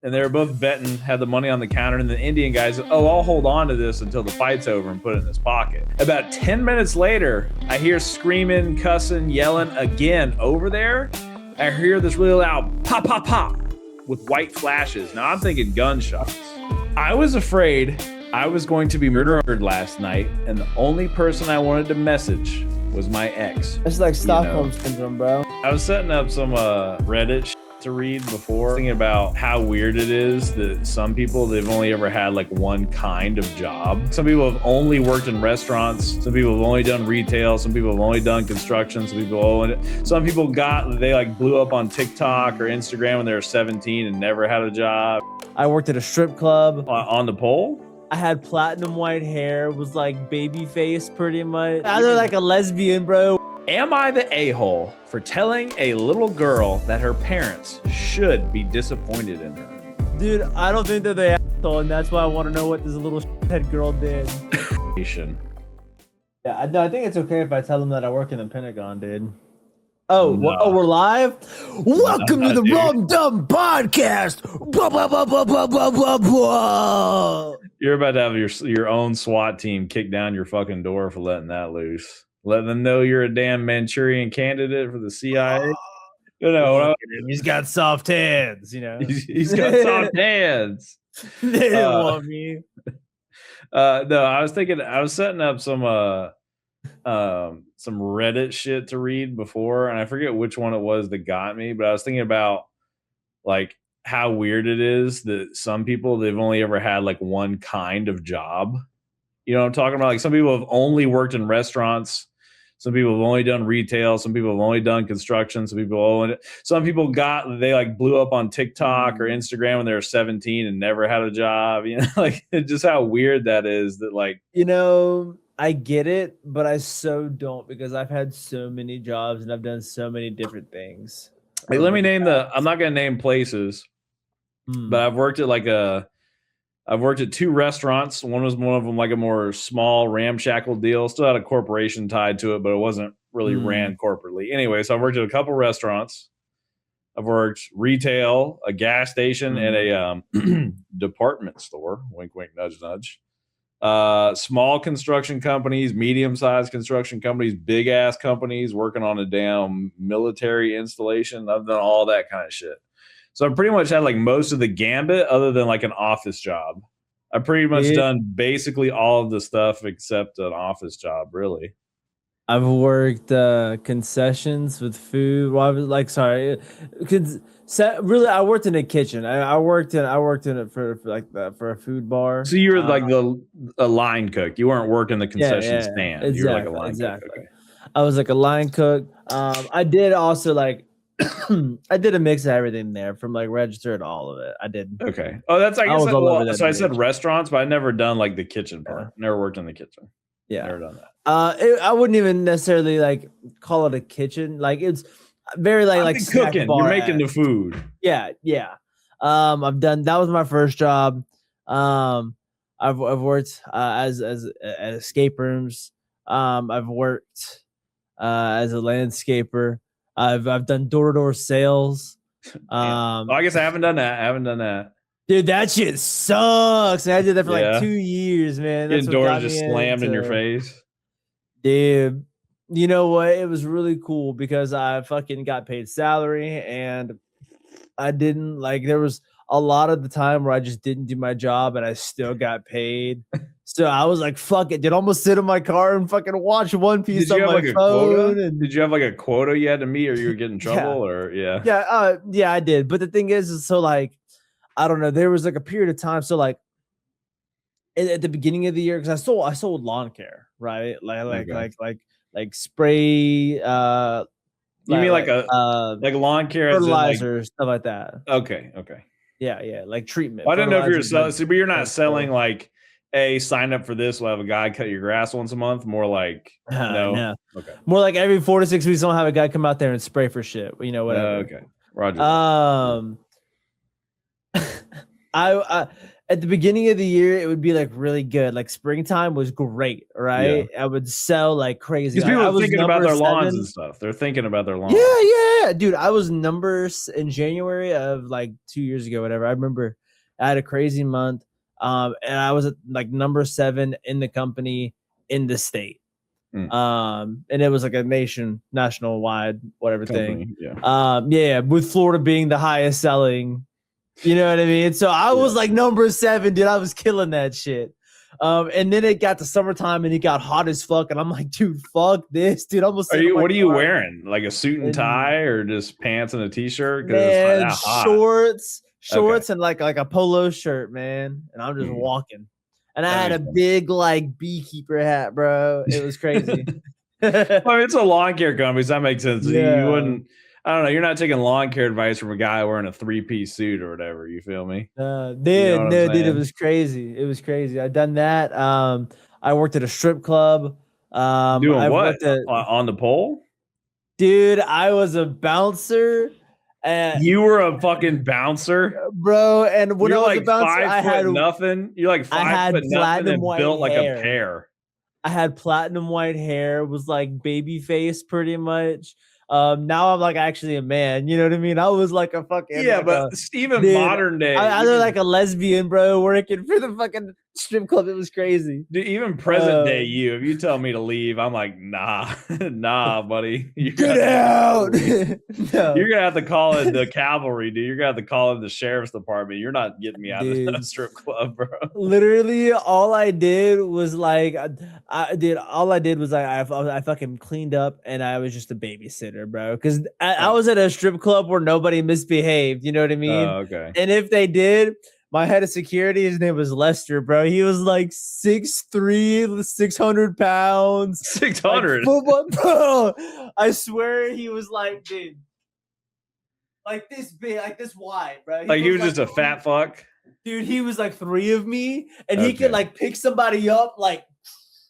and they were both betting, had the money on the counter, and the Indian guy said, "Oh, I'll hold on to this until the fight's over and put it in his pocket." About 10 minutes later, I hear screaming, cussing, yelling again over there. I hear this really loud pop, pop, pop with white flashes. Now I'm thinking gunshots. I was afraid I was going to be murdered last night, and the only person I wanted to message was my ex. It's like Stockholm syndrome, bro. I was setting up some Reddit to read before, thinking about how weird it is that some people, they've only ever had like one kind of job. Some people have only worked in restaurants. Some people have only done retail. Some people have only done construction. Some people they like blew up on TikTok or Instagram when they were 17 and never had a job. I worked at a strip club. On the pole? I had platinum white hair, was like baby face pretty much. I look like a lesbian, bro. Am I the a-hole for telling a little girl that her parents should be disappointed in her? Dude, I don't think they're the asshole, and that's why I want to know what this little head girl did. Yeah, I think it's okay if I tell them that I work in the Pentagon, dude. Oh, No. We're live? Welcome to the Rum Dumb Podcast. Blah, blah, blah, blah, blah, blah, blah, blah. You're about to have your own SWAT team kick down your fucking door for letting that loose. Let them know you're a damn Manchurian candidate for the CIA. You know, he's got soft hands, you know. He's got soft hands. They didn't want me. No, I was setting up some Reddit shit to read before, and I forget which one it was that got me, but I was thinking about like how weird it is that some people, they've only ever had like one kind of job. You know what I'm talking about? Like some people have only worked in restaurants. Some people have only done retail. Some people have only done construction. Some people they like blew up on TikTok or Instagram when they were 17 and never had a job. You know, like just how weird that is that like, you know, I get it, but I so don't, because I've had so many jobs and I've done so many different things. Hey, let me name I'm not going to name places, but I've worked at two restaurants. One of them like a more small ramshackle deal. Still had a corporation tied to it, but it wasn't really ran corporately. Anyway, so I've worked at a couple restaurants. I've worked retail, a gas station, and a department store. Wink, wink, nudge, nudge. Small construction companies, medium-sized construction companies, big-ass companies working on a damn military installation. I've done all that kind of shit. So I've pretty much had like most of the gambit other than like an office job. I've pretty much done basically all of the stuff except an office job, really. I've worked concessions with food. Well, I was like, sorry, really, I worked in a kitchen. I worked in it for a food bar. So you were like a line cook. You weren't working the concession stand. Exactly, you were like a line cook. Okay. I was like a line cook. I did also like I did a mix of everything there, from like register to all of it. I did. Okay. Oh, that's I said restaurants, but I never done like the kitchen part. Yeah. Never worked in the kitchen. Yeah. Never done that. I wouldn't even necessarily like call it a kitchen. Like it's very like cooking. You're making the food. Yeah. I've done, that was my first job. I've worked as at escape rooms. I've worked as a landscaper. I've done door-to-door sales. I guess I haven't done that. Dude, that shit sucks. And I did that for like 2 years, man. Getting doors just slammed in your face. Dude, you know what? It was really cool because I fucking got paid salary, and I didn't like, there was a lot of the time where I just didn't do my job and I still got paid. So I was like, fuck it. Did almost sit in my car and fucking watch One Piece on my phone. And did you have like a quota you had to meet, or you were getting in trouble? Yeah, I did. But the thing is so like, I don't know, there was like a period of time. So like at the beginning of the year, because I sold lawn care, right? Like spray. You mean like lawn care, fertilizer, stuff like that. Okay. Yeah, like treatment. Well, I didn't know if you were selling, but you're not selling like, sign up for this. We'll have a guy cut your grass once a month. More like no. Okay. More like every 4 to 6 weeks, I'll have a guy come out there and spray for shit. You know, whatever. Okay. Roger. I at the beginning of the year, it would be like really good. Like springtime was great, Yeah. right? I would sell like crazy. Because Like, people I are was thinking about number their lawns 7. and stuff. They're thinking about their lawns. Yeah, dude. I was in January of like 2 years ago, whatever. I remember I had a crazy month. And I was at like number 7 in the company in the state. And it was like a national wide, whatever thing. Company, yeah. Yeah, with Florida being the highest selling, you know what I mean? So I was like number 7, dude. I was killing that shit. And then it got to summertime and it got hot as fuck. And I'm like, dude, fuck this, dude. What are you wearing? Like a suit and tie or just pants and a t-shirt? Man, It's hot. shorts and like a polo shirt, man. And I'm just walking. And I had a big like beekeeper hat, bro. It was crazy. Well, I mean, it's a lawn care company, so that makes sense. Yeah. You wouldn't. I don't know. You're not taking lawn care advice from a guy wearing a 3-piece suit or whatever. You feel me? Dude, it was crazy. It was crazy. I've done that. I worked at a strip club. Doing what? On the pole? Dude, I was a bouncer. You were a fucking bouncer, bro. And when I was like a bouncer, 5 foot nothing. You're like 5 foot nothing and built like a pear. I had platinum white hair. Was like baby face, pretty much. Now I'm like actually a man. You know what I mean? I was like a fucking but even modern day, I look like a lesbian, bro, working for the fucking strip club. It was crazy. Dude, even present day if you tell me to leave, I'm like, nah, buddy. Get out. No. You're gonna have to call in the cavalry, dude. You're gonna have to call in the sheriff's department. You're not getting me out of the strip club, bro. Literally, all I did was like, I fucking cleaned up and I was just a babysitter, bro. Because I was at a strip club where nobody misbehaved. You know what I mean? Oh, okay. And if they did, my head of security, his name was Lester, bro. He was like 6'3", 600 pounds. 600? Like, bro. I swear he was like, dude, like this big, like this wide, bro. He was just a fat fuck? Dude, he was like 3 of me, and he could like pick somebody up like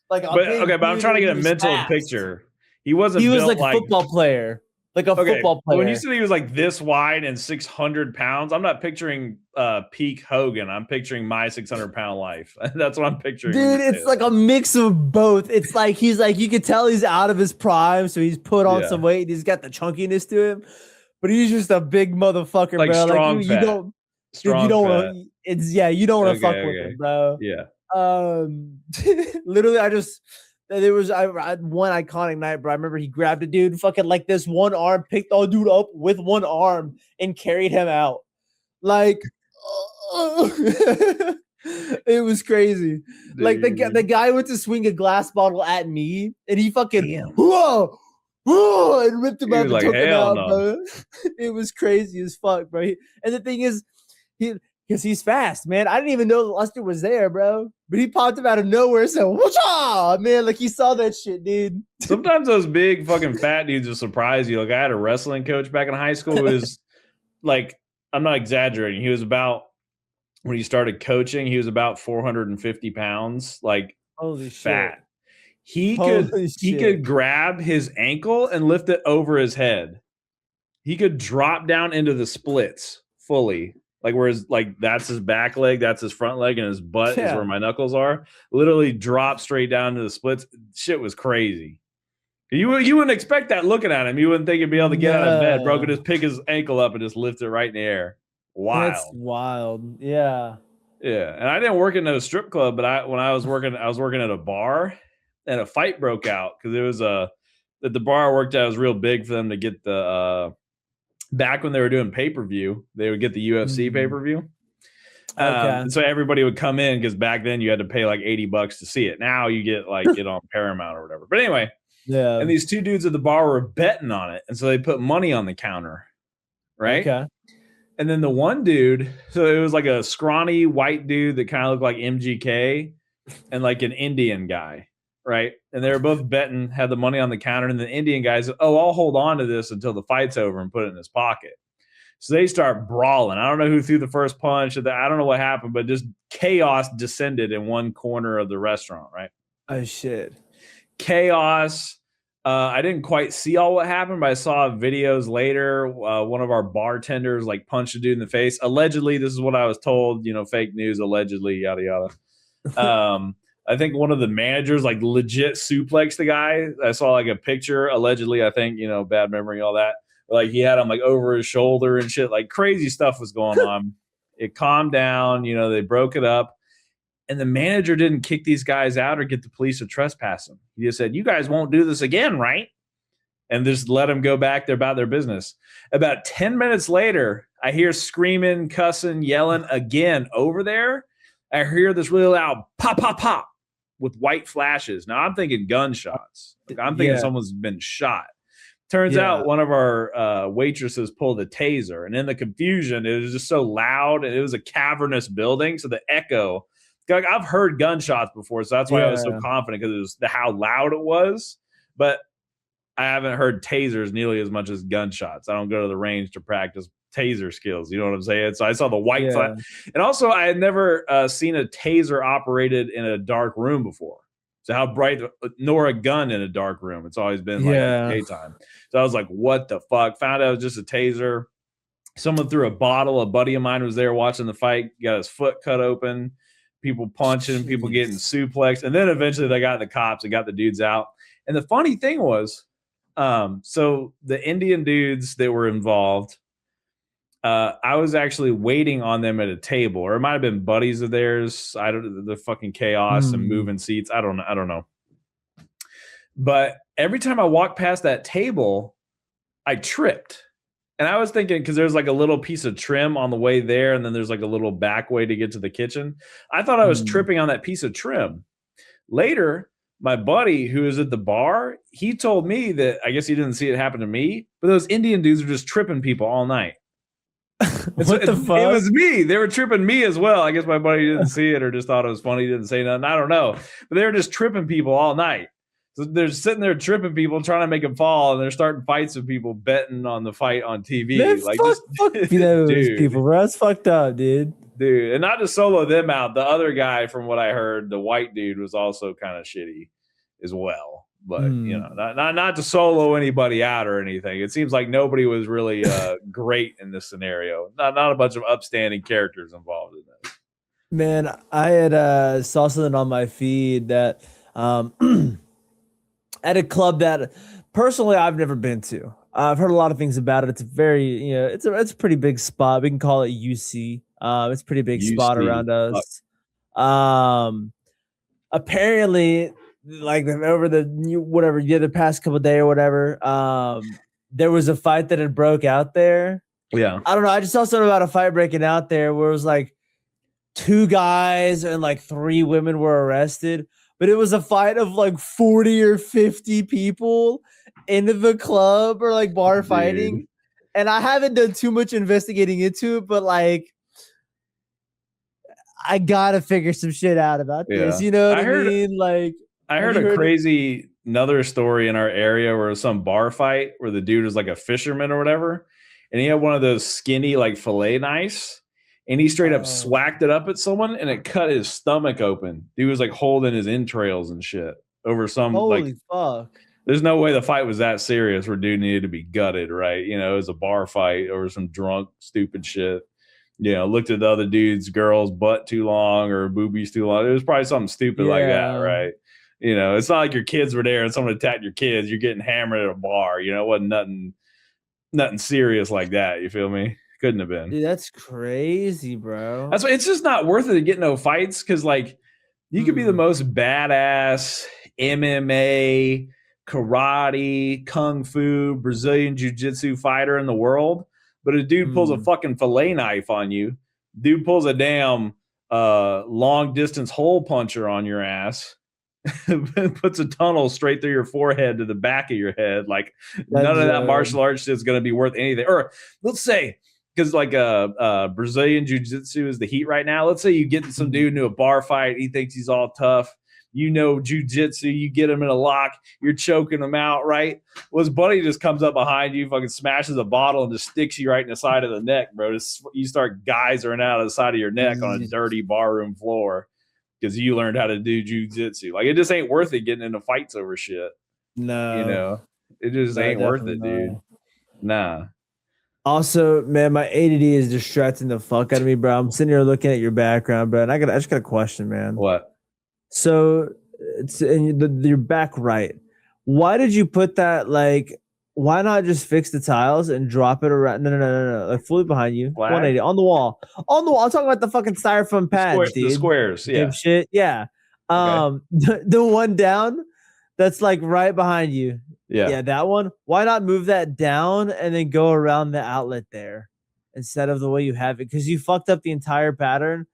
but I'm trying to get a mental picture. He was like a football player. Like a football player. When you said he was like this wide and 600 pounds, I'm not picturing peak Hogan. I'm picturing my 600-pound life. That's what I'm picturing. Dude, it's like a mix of both. It's like he's like, you could tell he's out of his prime, so he's put on some weight. He's got the chunkiness to him, but he's just a big motherfucker, like bro. Strong like fat. You don't want to. You don't want to fuck with him, bro. Yeah. Literally, there was one iconic night, bro. I remember he grabbed a dude, fucking like this one arm, picked all dude up with one arm and carried him out. Like, it was crazy. Dude. Like the guy went to swing a glass bottle at me, and he fucking whoa, and ripped him up and took him out, bro. It was crazy as fuck, bro. And the thing is, because he's fast, man. I didn't even know Lester was there, bro. But he popped him out of nowhere and said, "Whatcha?" Man, like he saw that shit, dude. Sometimes those big fucking fat dudes will surprise you. Like I had a wrestling coach back in high school who was like, I'm not exaggerating. He was about, when he started coaching, he was about 450 pounds, like holy fat. Shit. He could grab his ankle and lift it over his head. He could drop down into the splits fully. Like whereas like that's his back leg, that's his front leg, and his butt is where my knuckles are. Literally drop straight down to the splits. Shit was crazy. You wouldn't expect that looking at him. You wouldn't think he'd be able to get out of bed. Bro could just pick his ankle up and just lift it right in the air. Wild. That's wild. Yeah. Yeah. And I didn't work in a strip club, but when I was working at a bar, and a fight broke out because it was at the bar I worked at, it was real big for them to get the back when they were doing pay-per-view, they would get the UFC pay-per-view. So everybody would come in because back then you had to pay like $80 to see it. Now you get like it on Paramount or whatever. But anyway, yeah. And these 2 dudes at the bar were betting on it. And so they put money on the counter. Right. Okay. And then the one dude, so it was like a scrawny white dude that kind of looked like MGK and like an Indian guy. Right. And they were both betting, had the money on the counter. And the Indian guy said, "Oh, I'll hold on to this until the fight's over," and put it in his pocket. So they start brawling. I don't know who threw the first punch. I don't know what happened, but just chaos descended in one corner of the restaurant. Right. Oh, shit. Chaos. I didn't quite see all what happened, but I saw videos later. One of our bartenders like punched a dude in the face. Allegedly, this is what I was told. Fake news. Allegedly, yada yada. I think one of the managers like legit suplexed the guy. I saw like a picture. Allegedly, I think bad memory, all that. Like he had him like over his shoulder and shit. Like crazy stuff was going on. It calmed down. They broke it up. And the manager didn't kick these guys out or get the police to trespass them. He just said, "You guys won't do this again, right?" And just let them go back about their business. About 10 minutes later, I hear screaming, cussing, yelling again over there. I hear this really loud pop, pop, pop with white flashes. Now I'm thinking gunshots. I'm thinking someone's been shot. Turns out one of our waitresses pulled a taser. And in the confusion, it was just so loud. And it was a cavernous building. So the echo, like I've heard gunshots before, so that's why I was so confident, because it was how loud it was. But I haven't heard tasers nearly as much as gunshots. I don't go to the range to practice taser skills. You know what I'm saying? So I saw the white flash. And also I had never seen a taser operated in a dark room before. So how bright, nor a gun in a dark room. It's always been like daytime. So I was like, what the fuck? Found out it was just a taser. Someone threw a bottle. A buddy of mine was there watching the fight, got his foot cut open. People punching, people getting suplexed. And then eventually they got the cops and got the dudes out. And the funny thing was, so the Indian dudes that were involved, I was actually waiting on them at a table, or it might have been buddies of theirs. I don't, the fucking chaos and moving seats. I don't know. But every time I walked past that table, I tripped. And I was thinking, because there's like a little piece of trim on the way there, and then there's like a little back way to get to the kitchen. I thought I was tripping on that piece of trim. Later, my buddy who was at the bar, he told me that I guess he didn't see it happen to me, but those Indian dudes were just tripping people all night. What the fuck? It was me. They were tripping me as well. I guess my buddy didn't see it or just thought it was funny. He didn't say nothing. I don't know. But they were just tripping people all night. So they're sitting there tripping people, trying to make them fall, and they're starting fights with people, betting on the fight on TV. Man, like, fuck those people, bro. That's fucked up, dude. And not to solo them out, the other guy, from what I heard, the white dude, was also kind of shitty as well. But not to solo anybody out or anything. It seems like nobody was really great in this scenario. Not a bunch of upstanding characters involved in this. Man, I had saw something on my feed that at a club that personally I've never been to. I've heard a lot of things about it. It's very, it's a pretty big spot. We can call it UC. It's a pretty big spot around us. Apparently, like over the past couple of days or whatever, there was a fight that had broke out there. Yeah. I don't know. I just saw something about a fight breaking out there where it was like 2 guys and like 3 women were arrested. But it was a fight of like 40 or 50 people into the club or like bar fighting. And I haven't done too much investigating into it, but like, I gotta figure some shit out about this. You know what I mean? Like, I heard a crazy another story in our area where it was some bar fight where the dude was like a fisherman or whatever. And he had one of those skinny like fillet knives. And he straight up swacked it up at someone, and it cut his stomach open. He was like holding his entrails and shit over some holy fuck. There's no way the fight was that serious where dude needed to be gutted, right? It was a bar fight over some drunk, stupid shit. Looked at the other dude's girl's butt too long or boobies too long. It was probably something stupid like that, right? It's not like your kids were there and someone attacked your kids. You're getting hammered at a bar. It wasn't nothing serious like that. You feel me? Couldn't have been. Dude, that's crazy, bro. That's why it's just not worth it to get no fights, because like you could be the most badass MMA, karate, kung fu, Brazilian jiu-jitsu fighter in the world, but a dude pulls a fucking fillet knife on you. Dude pulls a damn long distance hole puncher on your ass. Puts a tunnel straight through your forehead to the back of your head. Like none of that martial arts shit is going to be worth anything. Or let's say, because like Brazilian jiu-jitsu is the heat right now. Let's say you get some dude into a bar fight. He thinks he's all tough. Jiu-jitsu. You get him in a lock. You're choking him out, right? Well, his buddy just comes up behind you, fucking smashes a bottle and just sticks you right in the side of the neck, bro. You start geysering out of the side of your neck on a dirty barroom floor because you learned how to do jiu-jitsu. Like, it just ain't worth it getting into fights over shit. No, it just no, ain't worth definitely it, dude. not. Nah. Also, man, my ADD is distracting the fuck out of me, bro. I'm sitting here looking at your background, bro, and I just got a question, man. What? So it's in your back right. Why did you put that? Like, why not just fix the tiles and drop it around? No. Like fully behind you, Flag? 180 on the wall. On the wall. I'm talking about the fucking styrofoam pads, dude. The squares, yeah. Dipshit. Yeah. The one down that's like right behind you. Yeah, that one. Why not move that down and then go around the outlet there instead of the way you have it? Because you fucked up the entire pattern.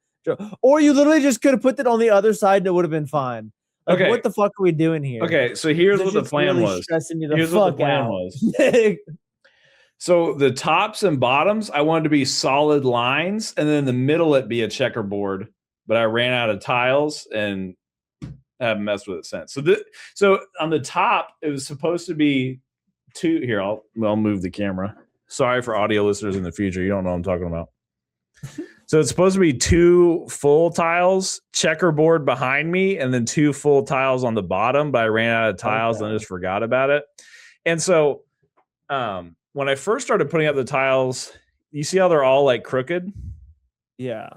Or you literally just could have put it on the other side and it would have been fine. Like, what the fuck are we doing here? Okay, so here's what the plan was. Here's what the plan was. So the tops and bottoms, I wanted to be solid lines, and then in the middle it be a checkerboard. But I ran out of tiles and haven't messed with it since. So on the top, it was supposed to be two. Here, I'll move the camera. Sorry for audio listeners in the future. You don't know what I'm talking about. So it's supposed to be 2 full tiles, checkerboard behind me, and then 2 full tiles on the bottom. But I ran out of tiles and I just forgot about it. And so when I first started putting up the tiles, you see how they're all like crooked? Yeah.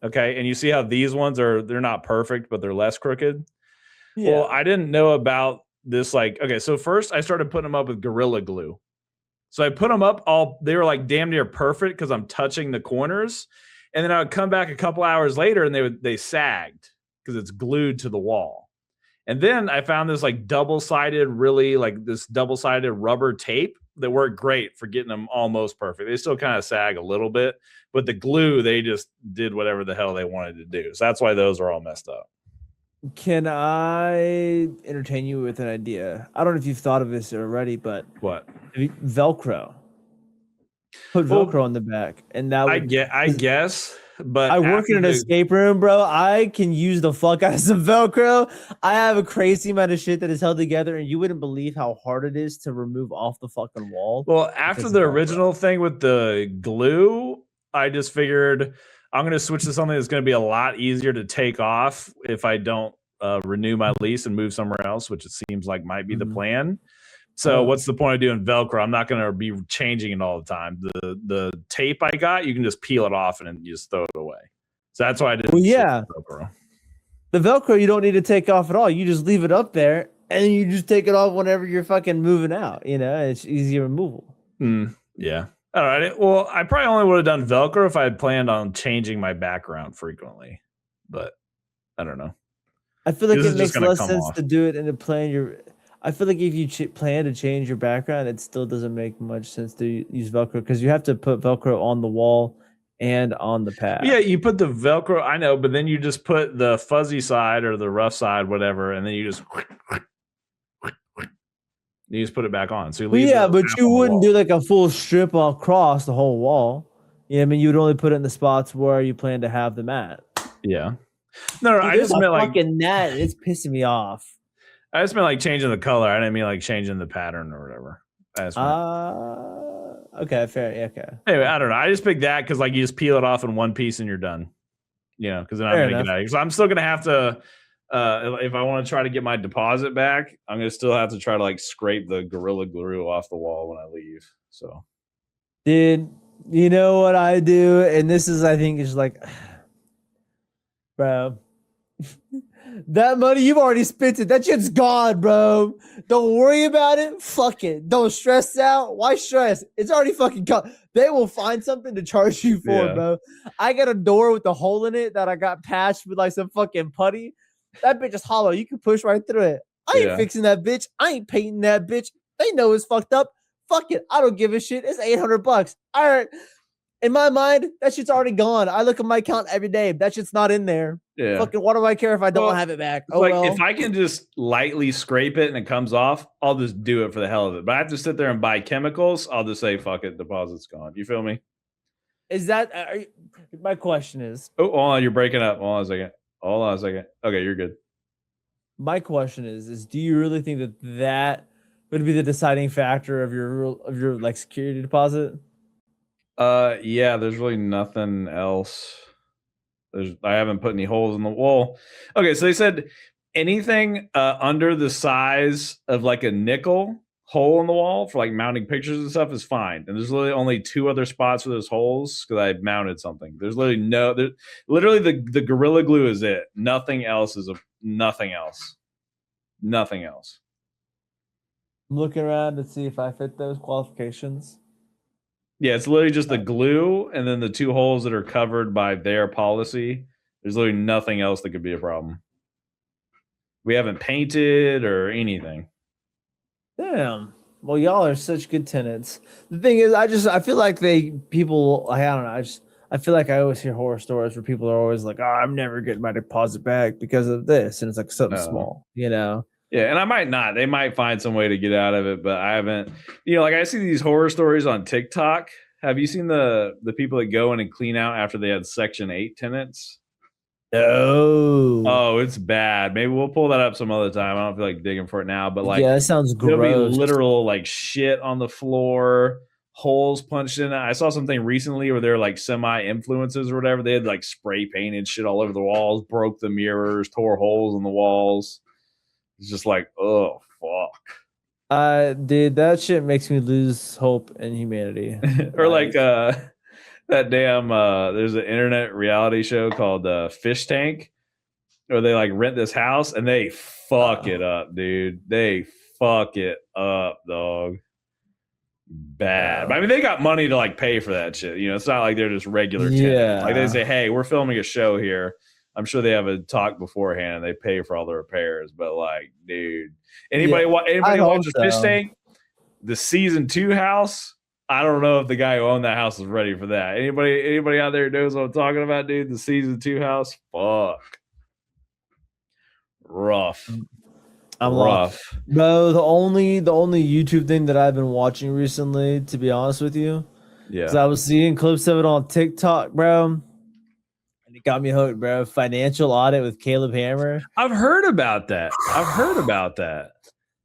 Okay. And you see how these ones they're not perfect, but they're less crooked. Yeah. Well, I didn't know about this. Like, okay, so first I started putting them up with Gorilla Glue. So I put them up they were like damn near perfect because I'm touching the corners. And then I would come back a couple hours later and they sagged because it's glued to the wall. And then I found this like double-sided rubber tape that worked great for getting them almost perfect. They still kind of sag a little bit, but the glue, they just did whatever the hell they wanted to do. So that's why those are all messed up. Can I entertain you with an idea? I don't know if you've thought of this already, but what? Velcro. Put Velcro on the back, and that would, I guess. But I work in an escape room, bro. I can use the fuck out of some Velcro. I have a crazy amount of shit that is held together, and you wouldn't believe how hard it is to remove off the fucking wall. Well, after the original thing with the glue, I just figured I'm going to switch to something that's going to be a lot easier to take off if I don't renew my lease and move somewhere else, which it seems like might be the plan. So what's the point of doing Velcro? I'm not going to be changing it all the time. The tape I got, you can just peel it off and you just throw it away. So that's why I did. Well, yeah. Velcro. The Velcro you don't need to take off at all. You just leave it up there and you just take it off whenever you're fucking moving out. You know, it's easy removal. Yeah. All right. Well, I probably only would have done Velcro if I had planned on changing my background frequently, but I don't know. I feel like it makes less sense to do it and to plan I feel like if you plan to change your background, it still doesn't make much sense to use Velcro because you have to put Velcro on the wall and on the pad. Yeah, you put the Velcro, I know, but then you just put the fuzzy side or the rough side, whatever, and then you just put it back on. So you leave but you wouldn't do like a full strip across the whole wall. Yeah, I mean, you would only put it in the spots where you plan to have them at. Yeah. No, I just meant like fucking net. It's pissing me off. I just meant like changing the color. I didn't mean like changing the pattern or whatever. Okay, fair. Yeah, okay. Anyway, I don't know. I just picked that because like you just peel it off in one piece and you're done. You know, because then I'm going to get out of here. So I'm still going to have to, if I want to try to get my deposit back, I'm going to still have to try to like scrape the Gorilla Glue off the wall when I leave. So, dude, you know what I do? And this is, I think, is like, bro. That money, you've already spent it. That shit's gone, bro. Don't worry about it. Fuck it. Don't stress out. Why stress? It's already fucking gone. They will find something to charge you for, bro. I got a door with a hole in it that I got patched with like some fucking putty. That bitch is hollow. You can push right through it. I ain't fixing that bitch. I ain't painting that bitch. They know it's fucked up. Fuck it. I don't give a shit. It's $800. All right. In my mind, that shit's already gone. I look at my account every day. That shit's not in there. Yeah. Fucking what do I care if I don't have it back? Oh, like if I can just lightly scrape it and it comes off, I'll just do it for the hell of it. But I have to sit there and buy chemicals. I'll just say, fuck it, deposit's gone. You feel me? Is that my question is? Oh, hold on, you're breaking up. Hold on a second. Okay, you're good. My question is do you really think that would be the deciding factor of your like security deposit? Yeah, there's really nothing else. I haven't put any holes in the wall. Okay, so they said anything under the size of like a nickel hole in the wall for like mounting pictures and stuff is fine. And there's literally only 2 other spots for those holes because I mounted something. There's literally literally the Gorilla Glue is it. Nothing else is nothing else. Nothing else. I'm looking around to see if I fit those qualifications. Yeah, it's literally just the glue and then the 2 holes that are covered by their policy. There's literally nothing else that could be a problem. We haven't painted or anything. Damn. Well, y'all are such good tenants. The thing is, I feel like I don't know. I feel like I always hear horror stories where people are always like, "Oh, I'm never getting my deposit back because of this," and it's like something small, you know. Yeah, and I might not. They might find some way to get out of it, but I haven't. Like I see these horror stories on TikTok. Have you seen the people that go in and clean out after they had Section 8 tenants? Oh, it's bad. Maybe we'll pull that up some other time. I don't feel like digging for it now, but like, yeah, that sounds gross. There'll be literal like shit on the floor, holes punched in. I saw something recently where they're like semi-influencers or whatever. They had like spray painted shit all over the walls, broke the mirrors, tore holes in the walls. It's just like, oh fuck. Dude, that shit makes me lose hope in humanity. Or like that damn there's an internet reality show called Fish Tank, where they like rent this house and they fuck it up, dude. They fuck it up, dog. Bad. I mean, they got money to like pay for that shit. It's not like they're just regular tenants. Like they say, hey, we're filming a show here. I'm sure they have a talk beforehand and they pay for all the repairs. But like, dude, anybody watch the Fish Tank? The season 2 house? I don't know if the guy who owned that house is ready for that. Anybody out there knows what I'm talking about, dude? The season 2 house? Fuck. Rough. I'm rough. No, the only YouTube thing that I've been watching recently, to be honest with you, because I was seeing clips of it on TikTok, bro, and it got me hooked, bro. Financial Audit with Caleb Hammer. I've heard about that.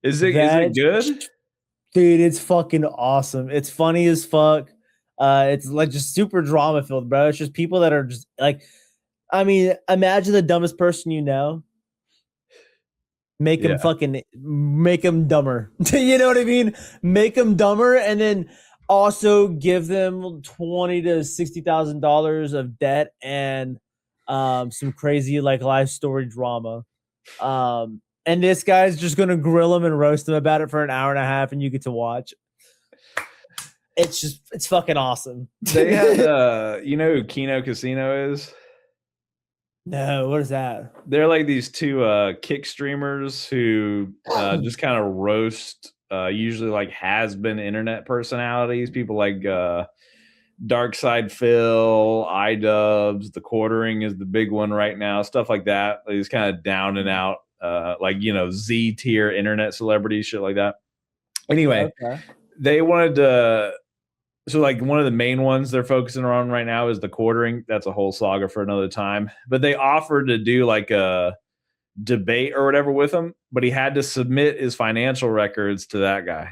Is it good? Dude, it's fucking awesome. It's funny as fuck. It's like just super drama filled, bro. It's just people that are just like, I mean, imagine the dumbest person you know. Make them dumber. You know what I mean? Make them dumber, and then also give them $20,000 to $60,000 of debt and some crazy like life story drama. And this guy's just gonna grill him and roast him about it for an hour and a half, and you get to watch. It's fucking awesome. They had you know who Kino Casino is? No, what is that? They're like these 2 kick streamers who just kind of roast usually like has-been internet personalities, people like Dark Side Phil, iDubbbz, The Quartering is the big one right now, stuff like that. These kind of down and out like Z tier internet celebrities, shit like that. Anyway, they wanted to. So like one of the main ones they're focusing on right now is The Quartering. That's a whole saga for another time. But they offered to do like a debate or whatever with him, but he had to submit his financial records to that guy,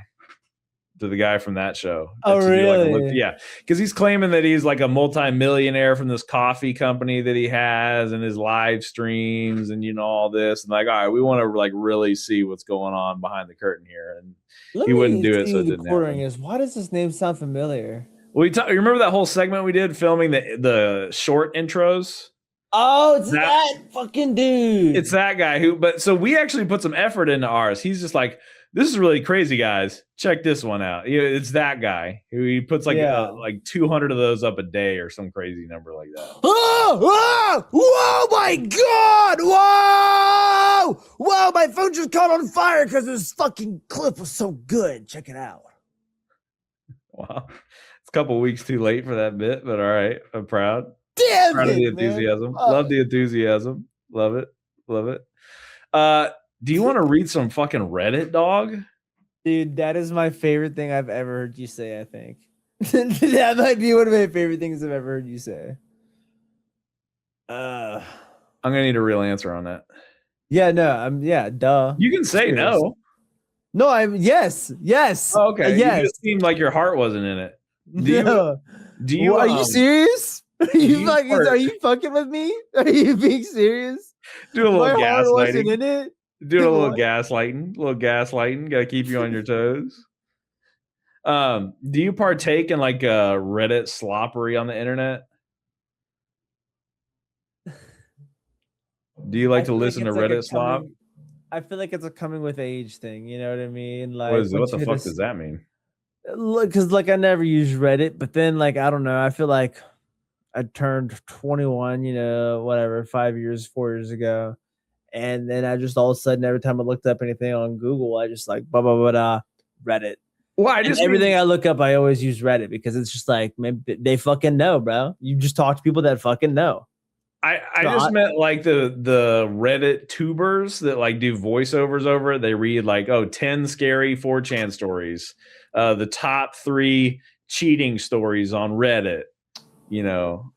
to the guy from that show. Oh, really? Yeah, because he's claiming that he's like a multi-millionaire from this coffee company that he has and his live streams and all this. And like, all right, we want to like really see what's going on behind the curtain here. And he wouldn't do it, so it didn't happen. Why does this name sound familiar? Well, you remember that whole segment we did filming the short intros? Oh, it's that fucking dude. It's that guy so we actually put some effort into ours. He's just like, this is really crazy, guys. Check this one out. It's that guy who he puts like 200 of those up a day or some crazy number like that. Oh my God! Whoa! My phone just caught on fire because this fucking clip was so good. Check it out. Wow, it's a couple weeks too late for that bit, but all right. I'm proud. Damn proud it, of the enthusiasm. Love the enthusiasm. Love it. Do you want to read some fucking Reddit, dog? Dude, that is my favorite thing I've ever heard you say, I think. That might be one of my favorite things I've ever heard you say. I'm gonna need a real answer on that. Yeah, no, duh. You can say no. No, yes. Oh, okay. Yes. You just seemed like your heart wasn't in it. Do you? Are you serious? Are you fucking with me? Are you being serious? Do a little My heart wasn't gaslighting. in it. Do a little What? gaslighting. A little gaslighting. Got to keep you on your toes. Do you partake in like a Reddit sloppery on the internet? Do you I like to feel like listen to it's like a Reddit slop? coming. I feel like it's a coming with age thing. You know what I mean? What Like is it? What once the you hit fuck a does that mean? look, because like I never used Reddit, but then like I don't know. I feel like I turned 21. You know, whatever, 5 years, 4 years ago, and then I just all of a sudden every time I looked up anything on Google, I just like blah blah blah, blah Reddit. Well, I And just everything mean I look up, I always use Reddit because it's just like maybe they fucking know, bro. You just talk to people that fucking know. I So just meant like the Reddit tubers that like do voiceovers over it. They read like, oh, 10 scary 4chan stories, the top 3 cheating stories on Reddit, you know,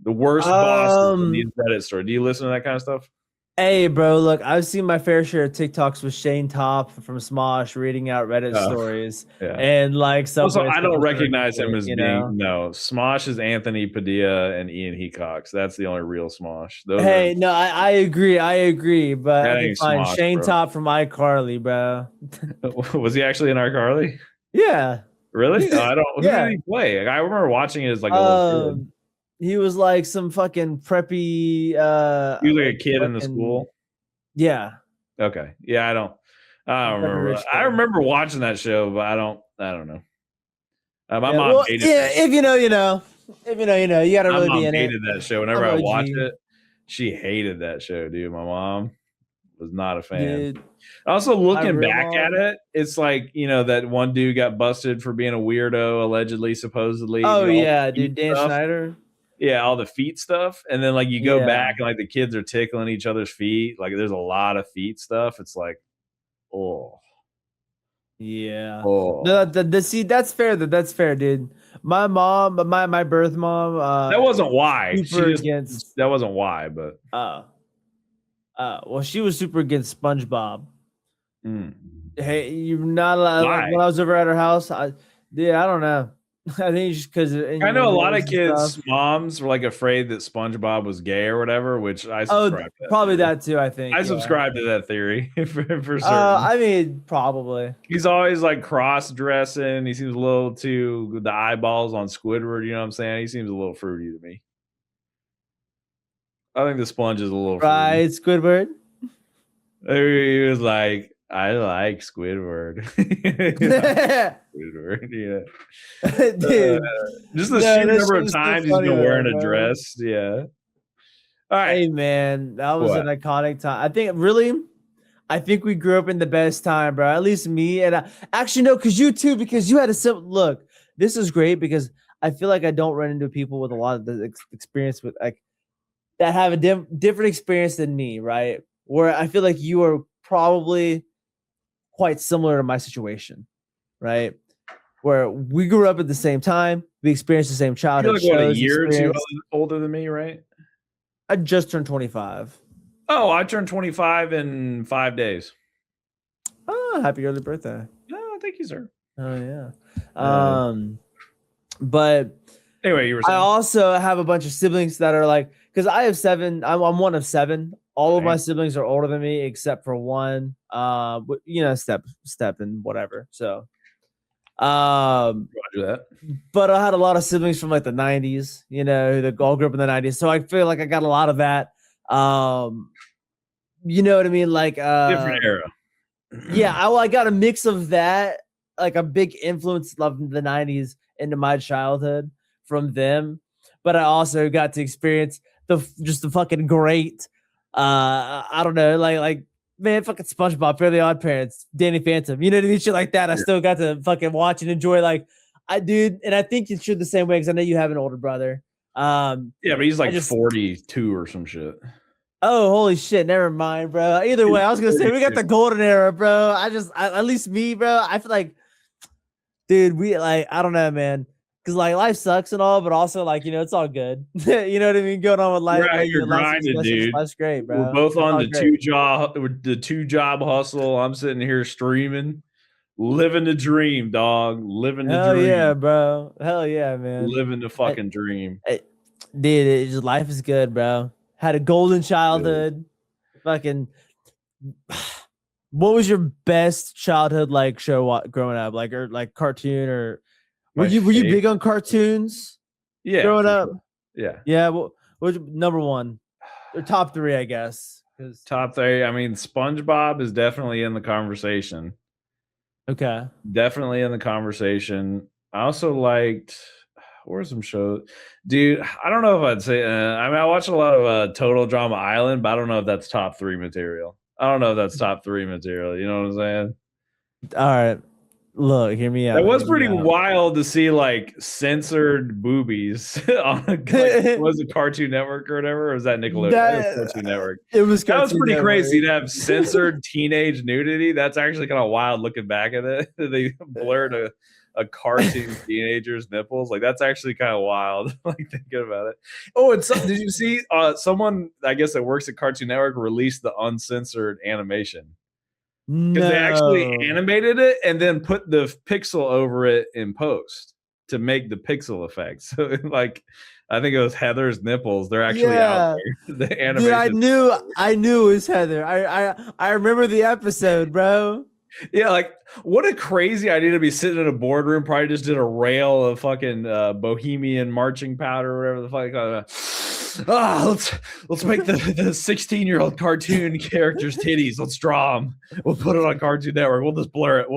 the worst bosses in these Reddit stories. Do you listen to that kind of stuff? Hey, bro, look, I've seen my fair share of TikToks with Shane Top from Smosh reading out Reddit stories. Yeah. And like Also, Subway. I don't recognize him as you being Smosh is Anthony Padilla and Ian Hecox. That's the only real Smosh. Those Hey, no, I agree, but that okay, ain't fine. Smosh, Shane bro. Top from iCarly, bro. Was he actually in iCarly? Yeah. Really? I don't. Who Yeah. did he play? I remember watching it as like a little kid. He was like some fucking preppy. He was like a kid in the fucking, school. yeah. Okay. Yeah, I don't remember. Rich I kid. remember watching that show, but I don't know. My Yeah, mom well, hated yeah, if you know, you know. If you know, you know. You gotta my really mom be in it. hated that show. Whenever I'm I OG. watch it, she hated that show, dude. My mom was not a fan. Dude, Also, looking real back at mom. it, it's like, you know, that one dude got busted for being a weirdo, allegedly, supposedly. Oh You know, all yeah, the feet dude, Dan stuff. Schneider. Yeah, all the feet stuff. And then like you go Yeah. back and like the kids are tickling each other's feet. Like there's a lot of feet stuff. It's like, oh. Yeah. Oh. The see, that's fair. That's fair, dude. My mom, my birth mom, That wasn't why. super against. That wasn't why, but well, she was super against SpongeBob. mm. Hey, you're not allowed. Why? Like when I was over at her house, I don't know. I think it's just because I know a lot of kids' moms were like afraid that SpongeBob was gay or whatever, which I subscribe to. Probably that too. I think I subscribe to that theory for certain. I mean, probably. He's always like cross dressing. He seems a little too the eyeballs on Squidward. You know what I'm saying? He seems a little fruity to me. I think the sponge is a little right, fruity. Squidward. He was like, I like Squidward. Squidward, yeah. Dude, just the sheer number of times he's been wearing a dress. Yeah. All right. Hey man, that was an iconic time. I think we grew up in the best time, bro. At least me and actually no, because you too, because you had a simple look. This is great because I feel like I don't run into people with a lot of the experience with like that have a different experience than me, right? Where I feel like you are probably quite similar to my situation, right? Where we grew up at the same time, we experienced the same childhood. You're like a year or two older than me, right? I just turned 25. Oh, I turned 25 in 5 days. Oh, happy early birthday! Oh, thank you, sir. Oh yeah. But anyway, you were saying? I also have a bunch of siblings that are like, because I have 7. I'm one of 7. All of my siblings are older than me except for one. You know, step and whatever. So, Roger that. But I had a lot of siblings from like the 90s. You know, that all grew up in the 90s. So I feel like I got a lot of that. You know what I mean? Like different era. Yeah, I got a mix of that, like a big influence of the 90s into my childhood from them. But I also got to experience the fucking great I don't know, like man, fucking SpongeBob, Fairly Odd Parents, Danny Phantom, you know what I mean? Shit like that. I still got to fucking watch and enjoy. Like and I think you should the same way because I know you have an older brother. Yeah, but he's like 42 or some shit. Oh, holy shit! Never mind, bro. Either way, I was gonna say we got the golden era, bro. At least me, bro. I feel like, dude, we like I don't know, man. Because like life sucks and all, but also like it's all good. You know what I mean? Going on with life, right? You're grinding, dude. Life's great, bro. We're both on the two job hustle. I'm sitting here streaming, living the dream, dog. Living the dream. Hell yeah, bro. Hell yeah, man. Living the fucking dream. Dude, life is good, bro. Had a golden childhood. fucking. What was your best childhood like show growing up, like or like cartoon or were you big on cartoons? Yeah, growing up. Sure. Yeah. Yeah. What was number one or top three? I guess. Top three. I mean, SpongeBob is definitely in the conversation. Okay. Definitely in the conversation. I also liked. Where's some shows, dude? I don't know if I'd say. I mean, I watch a lot of Total Drama Island, but I don't know if that's top three material. I don't know if that's top three material. You know what I'm saying? All right. Look, hear me out. It was pretty wild to see like censored boobies on like, was it Cartoon Network or whatever, or was that Nickelodeon? It was Cartoon Network. It was. That was pretty crazy to have censored teenage nudity. That's actually kind of wild looking back at it. They blurred a cartoon teenager's nipples. Like that's actually kind of wild. Like thinking about it. Oh, and did you see someone I guess that works at Cartoon Network released the uncensored animation? Because they actually animated it and then put the pixel over it in post to make the pixel effect. So like I think it was Heather's nipples. They're actually out there. The animation. Dude, I knew it was Heather. I remember the episode, bro. Yeah, like what a crazy idea to be sitting in a boardroom. Probably just did a rail of fucking Bohemian marching powder or whatever the fuck. Let's make the 16-year-old cartoon characters titties. Let's draw them. We'll put it on Cartoon Network. We'll just blur it.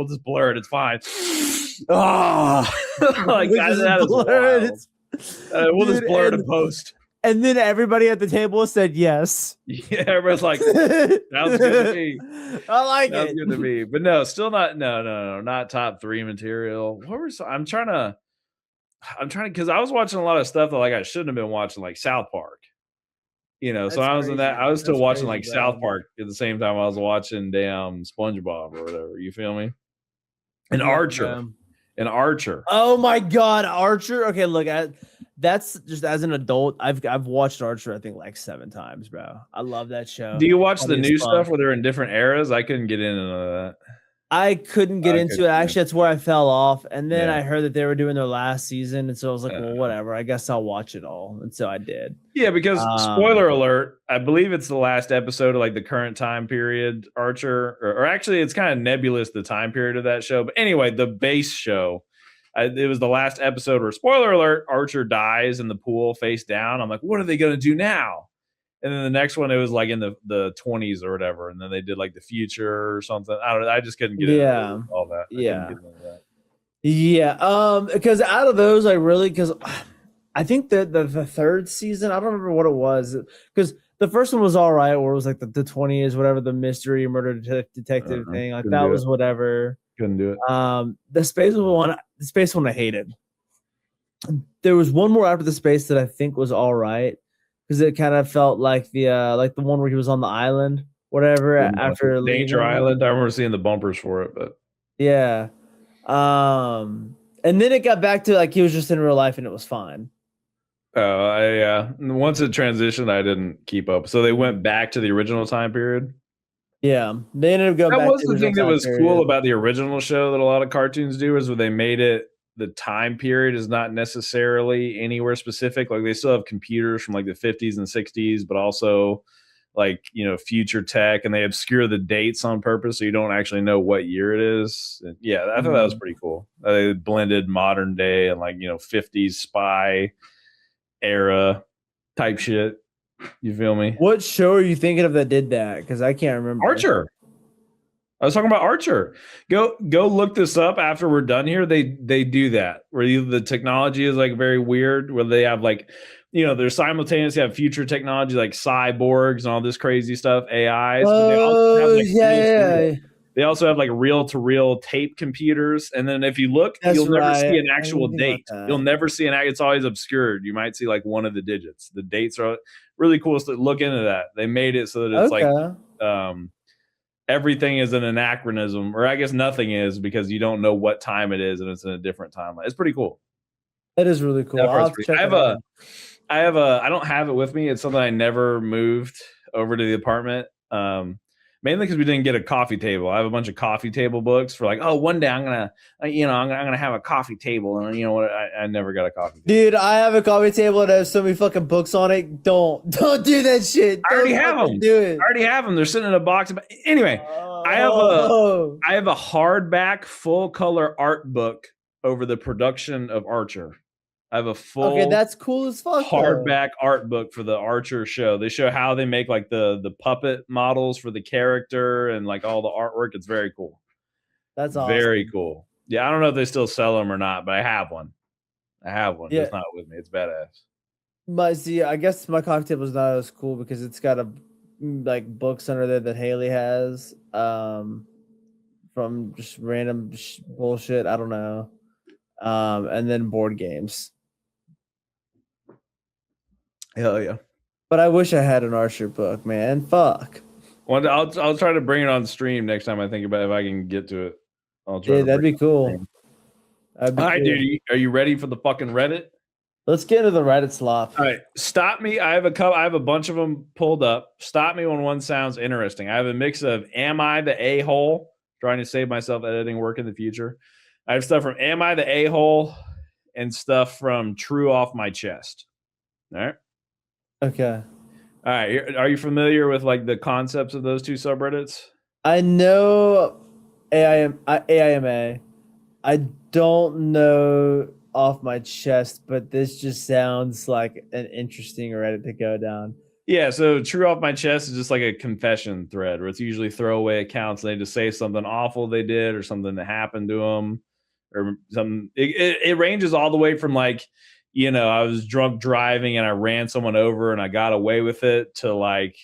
It's fine. Like that is wild. We'll just blur it in post. And then everybody at the table said yes. Yeah, everyone's like, sounds good to me. I like sounds it. Good to me. But no, still not. No, not top three material. I'm trying to, because I was watching a lot of stuff that like I shouldn't have been watching, like South Park. You know, so I was in that. I was still watching like South Park at the same time I was watching damn SpongeBob or whatever. You feel me? And Archer. And Archer. Oh my God, Archer. Okay, look, that's just as an adult. I've watched Archer, I think like 7 times, bro. I love that show. Do you watch the new stuff where they're in different eras? I couldn't get into that. I couldn't get into it. Actually, that's where I fell off. And then I heard that they were doing their last season. And so I was like, well, whatever. I guess I'll watch it all. And so I did. Yeah, because spoiler alert, I believe it's the last episode of like the current time period, Archer. Or actually, it's kind of nebulous, the time period of that show. But anyway, the base show, it was the last episode where, spoiler alert, Archer dies in the pool face down. I'm like, what are they going to do now? And then the next one, it was like in the 20s or whatever. And then they did like the future or something. I don't know. I just couldn't get into all that. Because out of those, because I think that the third season, I don't remember what it was. Because the first one was all right, where it was like the 20s, whatever, the mystery murder detective thing. Like that was whatever. Couldn't do it. The space one I hated. There was one more after the space that I think was all right. Because it kind of felt like the one where he was on the island, whatever. After Danger Island, I remember seeing the bumpers for it, but yeah. And then it got back to like he was just in real life and it was fine. Oh, once it transitioned, I didn't keep up. So they went back to the original time period. Yeah, they ended up going. That was the thing that was cool about the original show that a lot of cartoons do is where they made it. The time period is not necessarily anywhere specific. Like they still have computers from like the 50s and 60s, but also like, future tech, and they obscure the dates on purpose so you don't actually know what year it is. And yeah, I thought that was pretty cool. They blended modern day and like, 50s spy era type shit. You feel me? What show are you thinking of that did that? Because I can't remember. Archer. I was talking about Archer. Go look this up after we're done here. They do that where the technology is like very weird, where they have like, they're simultaneously have future technology like cyborgs and all this crazy stuff, AIs. But they also have like they also have like reel-to-reel tape computers. And then if you look, you'll never see an actual date. You'll never see it's always obscured. You might see like one of the digits. The dates are really cool. So look into that. They made it so that it's like everything is an anachronism, or I guess nothing is, because you don't know what time it is and it's in a different timeline. It's pretty cool. That is really cool. I don't have it with me. It's something I never moved over to the apartment. Mainly because we didn't get a coffee table. I have a bunch of coffee table books for like, oh, one day I'm gonna have a coffee table, and you know what? I never got a coffee table. Dude, I have a coffee table that has so many fucking books on it. Don't do that shit. I already have them. Do it. I already have them. They're sitting in a box. Anyway, I have a hardback full color art book over the production of Archer. I have a full that's cool as fuck. Hardback art book for the Archer show. They show how they make like the puppet models for the character and like all the artwork. It's very cool. That's awesome. Very cool. Yeah, I don't know if they still sell them or not, but I have one. Yeah. It's not with me. It's badass. But see, I guess my coffee table is not as cool because it's got like books under there that Haley has from just random bullshit. I don't know. And then board games. Hell yeah. But I wish I had an Archer book, man. Fuck. Well, I'll try to bring it on stream next time I think about it, if I can get to it. I'll try. Yeah, that'd be cool. All right, dude. Are you ready for the fucking Reddit? Let's get into the Reddit slop. All right, stop me. I have a bunch of them pulled up. Stop me when one sounds interesting. I have a mix of "Am I the a-hole?" Trying to save myself editing work in the future. I have stuff from "Am I the a-hole?" and stuff from "True Off My Chest." All right. Okay. All right. Are you familiar with like the concepts of those two subreddits? I know AIMA. I don't know Off My Chest, but this just sounds like an interesting Reddit to go down. Yeah, so True Off My Chest is just like a confession thread where it's usually throwaway accounts. And they just say something awful they did or something that happened to them or something. It ranges all the way from like, you know, I was drunk driving and I ran someone over and I got away with it to like,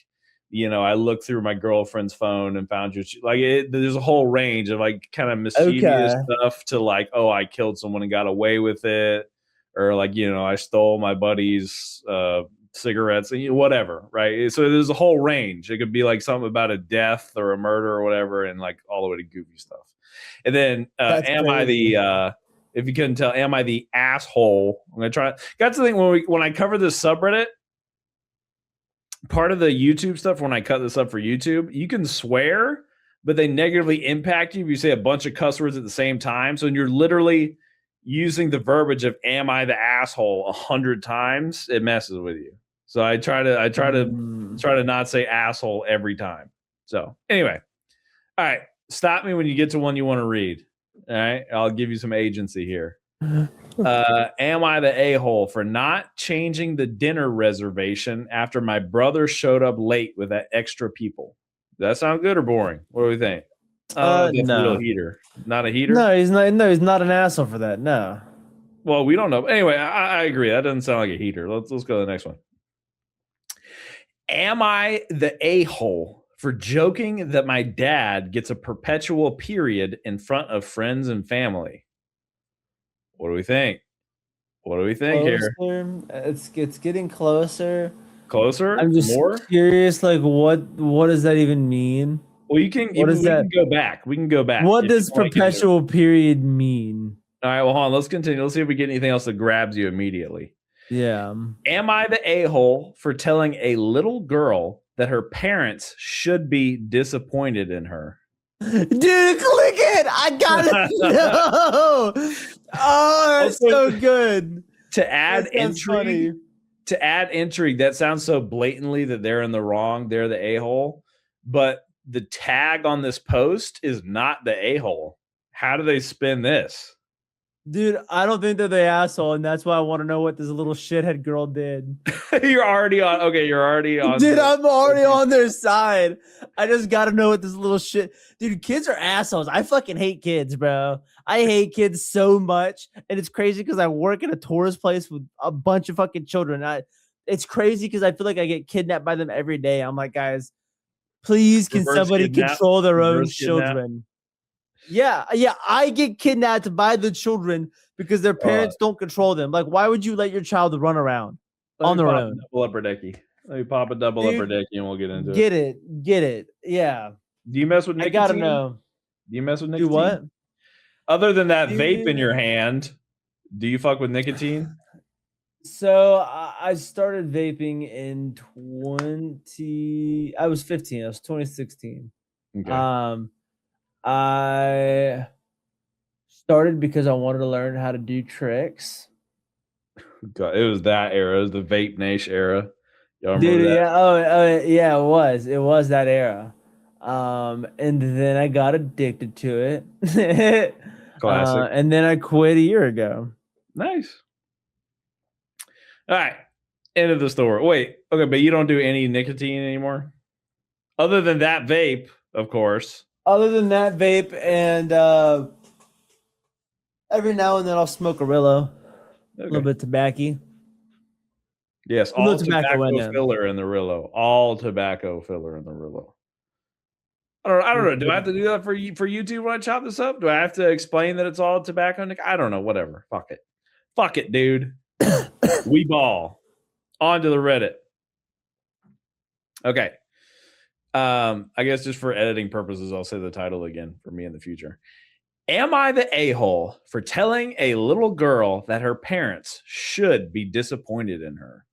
you know, I looked through my girlfriend's phone and found you. Like, there's a whole range of like kind of mischievous stuff to like, oh, I killed someone and got away with it, or like, you know, I stole my buddy's cigarettes, whatever, right? So there's a whole range. It could be like something about a death or a murder or whatever, and like all the way to goofy stuff. And then, if you couldn't tell, am I the asshole? I'm gonna try. That's the thing when I cover this subreddit. Part of the YouTube stuff, when I cut this up for YouTube, you can swear, but they negatively impact you if you say a bunch of cuss words at the same time. So when you're literally using the verbiage of "Am I the asshole" 100 times, it messes with you. So I try to not say asshole every time. So anyway, all right, stop me when you get to one you want to read. All right, I'll give you some agency here. Am I the a-hole for not changing the dinner reservation after my brother showed up late with that extra people? Does that sound good or boring? What do we think? No. A little heater. Not a heater? No, he's not. No, he's not an asshole for that. No. Well, we don't know. Anyway, I agree. That doesn't sound like a heater. Let's go to the next one. Am I the a-hole for joking that my dad gets a perpetual period in front of friends and family? What do we think? What do we think here? It's getting closer. Closer? I'm just curious, like what does that even mean? Well, we can go back. We can go back. What does perpetual period mean? All right, well, hold on. Let's continue. Let's see if we get anything else that grabs you immediately. Yeah. Am I the a-hole for telling a little girl that her parents should be disappointed in her? Dude, click it! I gotta know. Oh, that's so good. To add intrigue, that sounds so blatantly that they're in the wrong. They're the a-hole, but the tag on this post is not the a-hole. How do they spin this? Dude, I don't think they're the asshole, and that's why I want to know what this little shithead girl did. You're already on. Okay, you're already on. Dude, I'm already on their side. I just got to know what this little shit. Dude, kids are assholes. I fucking hate kids, bro. I hate kids so much, and it's crazy because I work in a tourist place with a bunch of fucking children. It's crazy because I feel like I get kidnapped by them every day. I'm like, guys, please, can somebody control their own children? Yeah, I get kidnapped by the children because their parents don't control them. Like, why would you let your child run around on their own? Double upper decky. Let me pop a double upper decky and we'll get into it. Get it. Yeah. Do you mess with nicotine? I gotta know. Do you mess with nicotine? Do what? Other than that vape in your hand, do you fuck with nicotine? So I started vaping in I was 15. It was 2016. Okay. I started because I wanted to learn how to do tricks. God, it was that era. It was the Vape Nation era. Y'all remember Dude, that? yeah, yeah, it was. It was that era. And then I got addicted to it. Classic. And then I quit a year ago. Nice. All right. End of the story. Wait. Okay, but you don't do any nicotine anymore? Other than that vape, of course. Other than that, vape and every now and then I'll smoke a Rillo. A little bit of tobacco. Yes, A little all tobacco in tobacco there. filler in the Rillo. All tobacco filler in the Rillo. I don't know. Do I have to do that for YouTube when I chop this up? Do I have to explain that it's all tobacco? I don't know. Whatever. Fuck it. Fuck it, dude. We ball. On to the Reddit. Okay. I guess just for editing purposes, I'll say the title again for me in the future. Am I the a-hole for telling a little girl that her parents should be disappointed in her?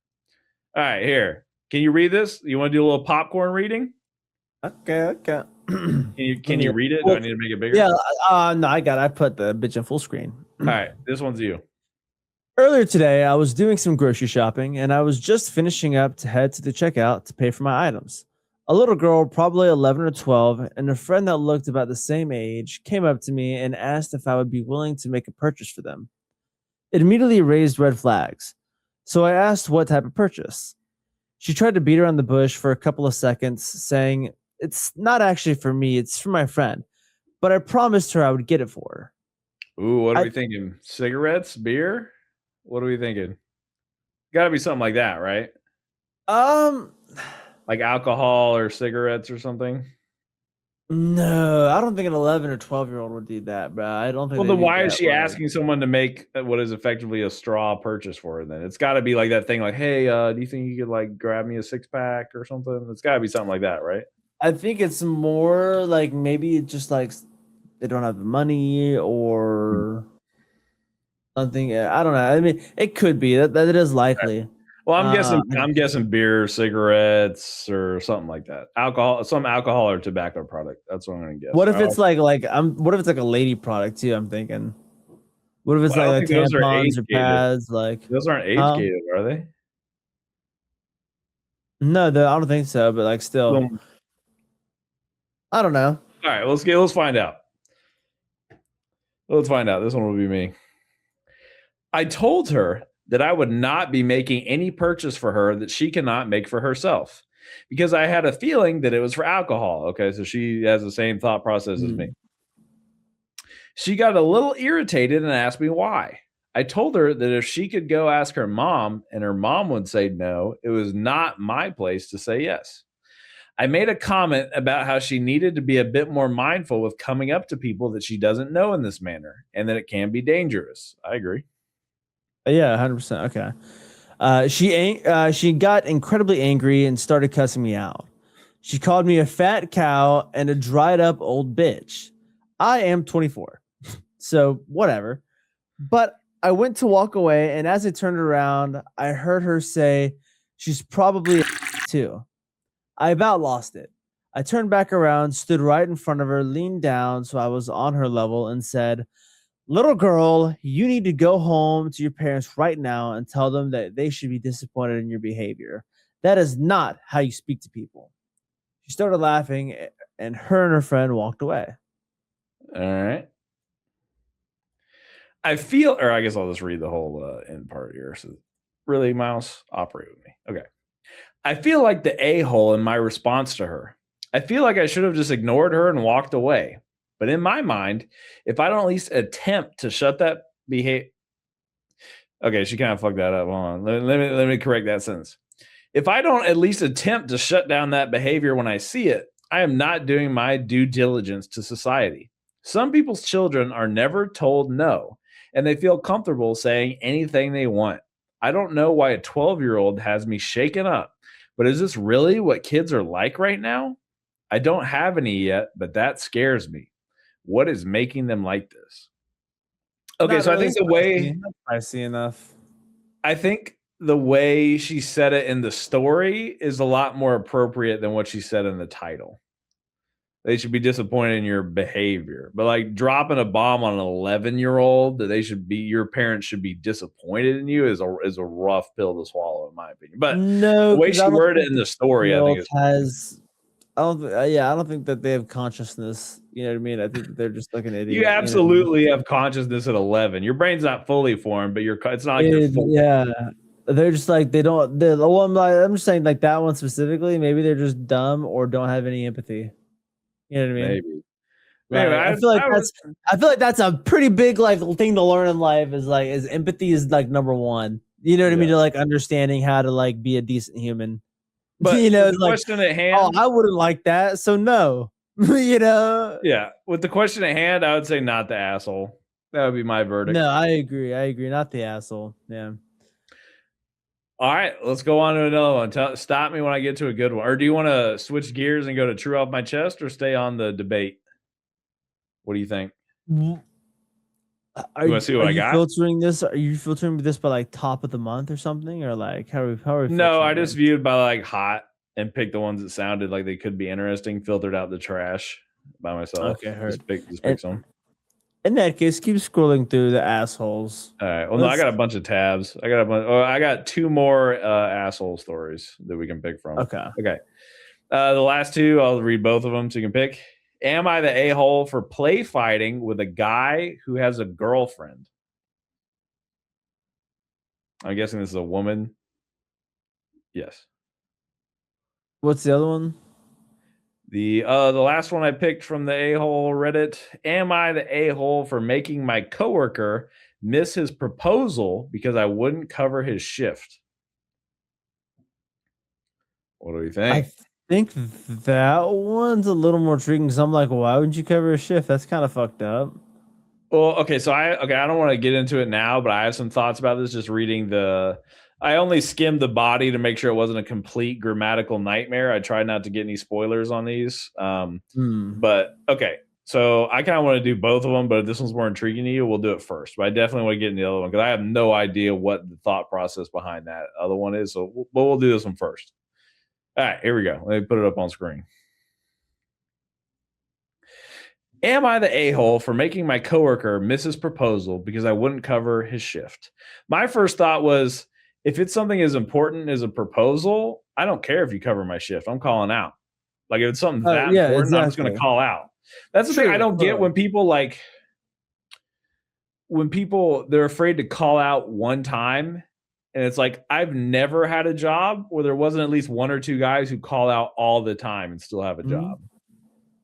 All right, here. Can you read this? You want to do a little popcorn reading? Okay. Can you read it? Do I need to make it bigger? Yeah, no, I got it. I put the bitch in full screen. All right, this one's you. Earlier today, I was doing some grocery shopping and I was just finishing up to head to the checkout to pay for my items. A little girl, probably 11 or 12, and a friend that looked about the same age came up to me and asked if I would be willing to make a purchase for them. It immediately raised red flags. So I asked what type of purchase. She tried to beat around the bush for a couple of seconds, saying, "It's not actually for me, it's for my friend. But I promised her I would get it for her." Ooh, what are we thinking? Cigarettes? Beer? What are we thinking? Gotta be something like that, right? Like alcohol or cigarettes or something? No, I don't think an 11 or 12-year-old would do that, bro. I don't think. Well, they then do why that, is she like- asking someone to make what is effectively a straw purchase for her then? It's got to be like that thing like, hey, do you think you could like grab me a 6-pack or something? It's got to be something like that, right? I think it's more like maybe it's just like they don't have the money or something. I don't know. I mean, it could be that it is likely. Well, I'm guessing beer, cigarettes, or something like that. Alcohol, some alcohol or tobacco product. That's what I'm gonna guess. What if it's what if it's like a lady product too? I'm thinking. What if it's Well, I don't like think those are tampons or age-gated. pads? Like Those aren't age gated, are they? No, I don't think so. But like still, I don't know. All right, let's find out. Let's find out. This one will be me. I told her that I would not be making any purchase for her that she cannot make for herself because I had a feeling that it was for alcohol. Okay, so she has the same thought process as me. She got a little irritated and asked me why. I told her that if she could go ask her mom and her mom would say no, it was not my place to say yes. I made a comment about how she needed to be a bit more mindful with coming up to people that she doesn't know in this manner and that it can be dangerous. I agree. Yeah, 100%. Okay. She got incredibly angry and started cussing me out. She called me a fat cow and a dried up old bitch. I am 24, so whatever. But I went to walk away, and as I turned around, I heard her say, "She's probably a too." I about lost it. I turned back around, stood right in front of her, leaned down so I was on her level, and said, "Little girl, you need to go home to your parents right now and tell them that they should be disappointed in your behavior. That is not how you speak to people." She started laughing, and her friend walked away. All right. I feel, or I guess I'll just read the whole end part here. So, really, Mouse, operate with me. Okay. I feel like the a-hole in my response to her. I feel like I should have just ignored her and walked away. But in my mind, if I don't at least attempt to shut that behavior. Okay, she kind of fucked that up. Hold on. Let me correct that sentence. If I don't at least attempt to shut down that behavior when I see it, I am not doing my due diligence to society. Some people's children are never told no, and they feel comfortable saying anything they want. I don't know why a 12-year-old has me shaken up, but is this really what kids are like right now? I don't have any yet, but that scares me. What is making them like this? Okay, Not so really I think the way not spicy enough. I think the way she said it in the story is a lot more appropriate than what she said in the title. they should be disappointed in your behavior. But like dropping a bomb on an 11-year-old that your parents should be disappointed in you is a rough pill to swallow, in my opinion. But No, the way because she I don't worded think it in the the story, I think world is has. I don't. Yeah, I don't think that they have consciousness. You know what I mean? I think that they're just like an you idiot. absolutely have consciousness at 11. Your brain's not fully formed, but it's not like you're full. Yeah, they're just like they don't. The one I'm just saying like that one specifically. Maybe they're just dumb or don't have any empathy. You know what I mean? Maybe. Like, Maybe I feel like that's a pretty big like thing to learn in life is empathy is like number one. You know what I mean? Yeah. To like understanding how to like be a decent human. But you know, with the like question at hand, oh, I wouldn't like that, so no. You know? yeah. With the question at hand, I would say not the asshole. That would be my verdict. No, I agree. Not the asshole. Yeah. All right, let's go on to another one. Stop me when I get to a good one. Or do you want to switch gears and go to true off my chest, or stay on the debate? What do you think? You want to see what I got? Filtering this? Are you filtering this by like top of the month or something, or like how are we No, I filtering just viewed by like hot and picked the ones that sounded like they could be interesting. Filtered out the trash by myself. Okay, heard. Just pick some. In that case, keep scrolling through the assholes. All right. Well, no, I got a bunch of tabs. I got two more asshole stories that we can pick from. Okay. Okay. The last two, I'll read both of them so you can pick. Am I the a-hole for play fighting with a guy who has a girlfriend? I'm guessing this is a woman. Yes. What's the other one? The last one I picked from the a-hole Reddit. Am I the a-hole for making my coworker miss his proposal because I wouldn't cover his shift? What do you think? I think that one's a little more intriguing because I'm like, why wouldn't you cover a shift? That's kind of fucked up. Well, okay, so I don't want to get into it now, but I have some thoughts about this. Just reading I only skimmed the body to make sure it wasn't a complete grammatical nightmare. I tried not to get any spoilers on these. But okay, so I kind of want to do both of them, but if this one's more intriguing to you, we'll do it first. But I definitely want to get into the other one because I have no idea what the thought process behind that other one is. So we'll do this one first. All right, here we go. Let me put it up on screen. Am I the a-hole for making my coworker miss his proposal because I wouldn't cover his shift? My first thought was, if it's something as important as a proposal, I don't care if you cover my shift. I'm calling out. Like if it's something that important, exactly. I'm just going to call out. That's the thing I don't get when people they're afraid to call out one time. And it's like, I've never had a job where there wasn't at least one or two guys who call out all the time and still have a job.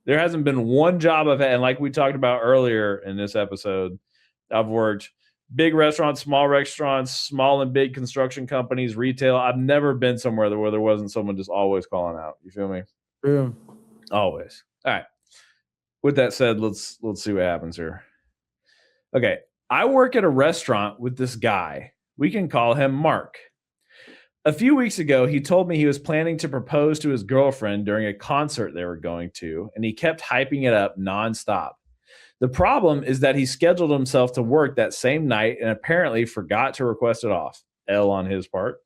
There hasn't been one job I've had. And like we talked about earlier in this episode, I've worked big restaurants, small and big construction companies, retail. I've never been somewhere where there wasn't someone just always calling out. You feel me? Yeah. Always. All right. With that said, let's see what happens here. Okay. I work at a restaurant with this guy. We can call him Mark. A few weeks ago, he told me he was planning to propose to his girlfriend during a concert they were going to, and he kept hyping it up nonstop. The problem is that he scheduled himself to work that same night and apparently forgot to request it off. L on his part.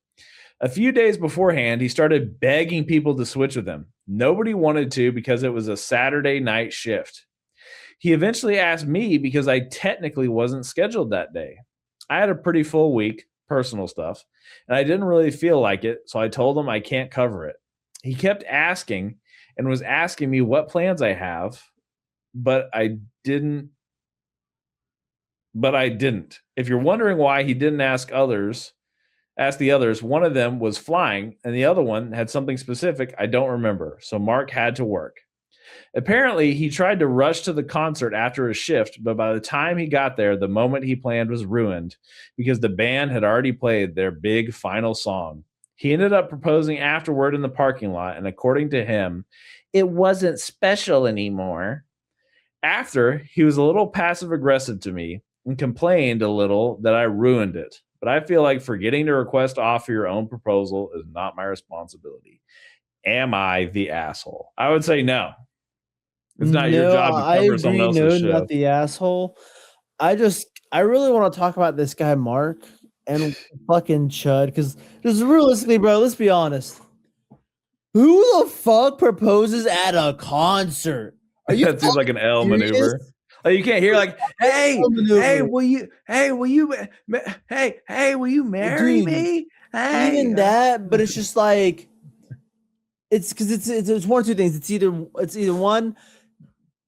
A few days beforehand, he started begging people to switch with him. Nobody wanted to because it was a Saturday night shift. He eventually asked me because I technically wasn't scheduled that day. I had a pretty full week, personal stuff, and I didn't really feel like it, so I told him I can't cover it. He kept asking and was asking me what plans I have, but I didn't. If you're wondering why he didn't ask the others, one of them was flying, and the other one had something specific I don't remember, so Mark had to work. Apparently, he tried to rush to the concert after his shift, but by the time he got there, the moment he planned was ruined because the band had already played their big final song. He ended up proposing afterward in the parking lot, and according to him, it wasn't special anymore. After, he was a little passive-aggressive to me and complained a little that I ruined it. But I feel like forgetting to request off for your own proposal is not my responsibility. Am I the asshole? I would say no. It's not your job to cover someone else's shift. Not the asshole. I really want to talk about this guy Mark and fucking Chud because just realistically, bro, let's be honest. Who the fuck proposes at a concert? That seems like an L maneuver. Like you can't hear like, hey, will you marry me? Hey, even that, but it's just like it's because it's one or two things. It's either one,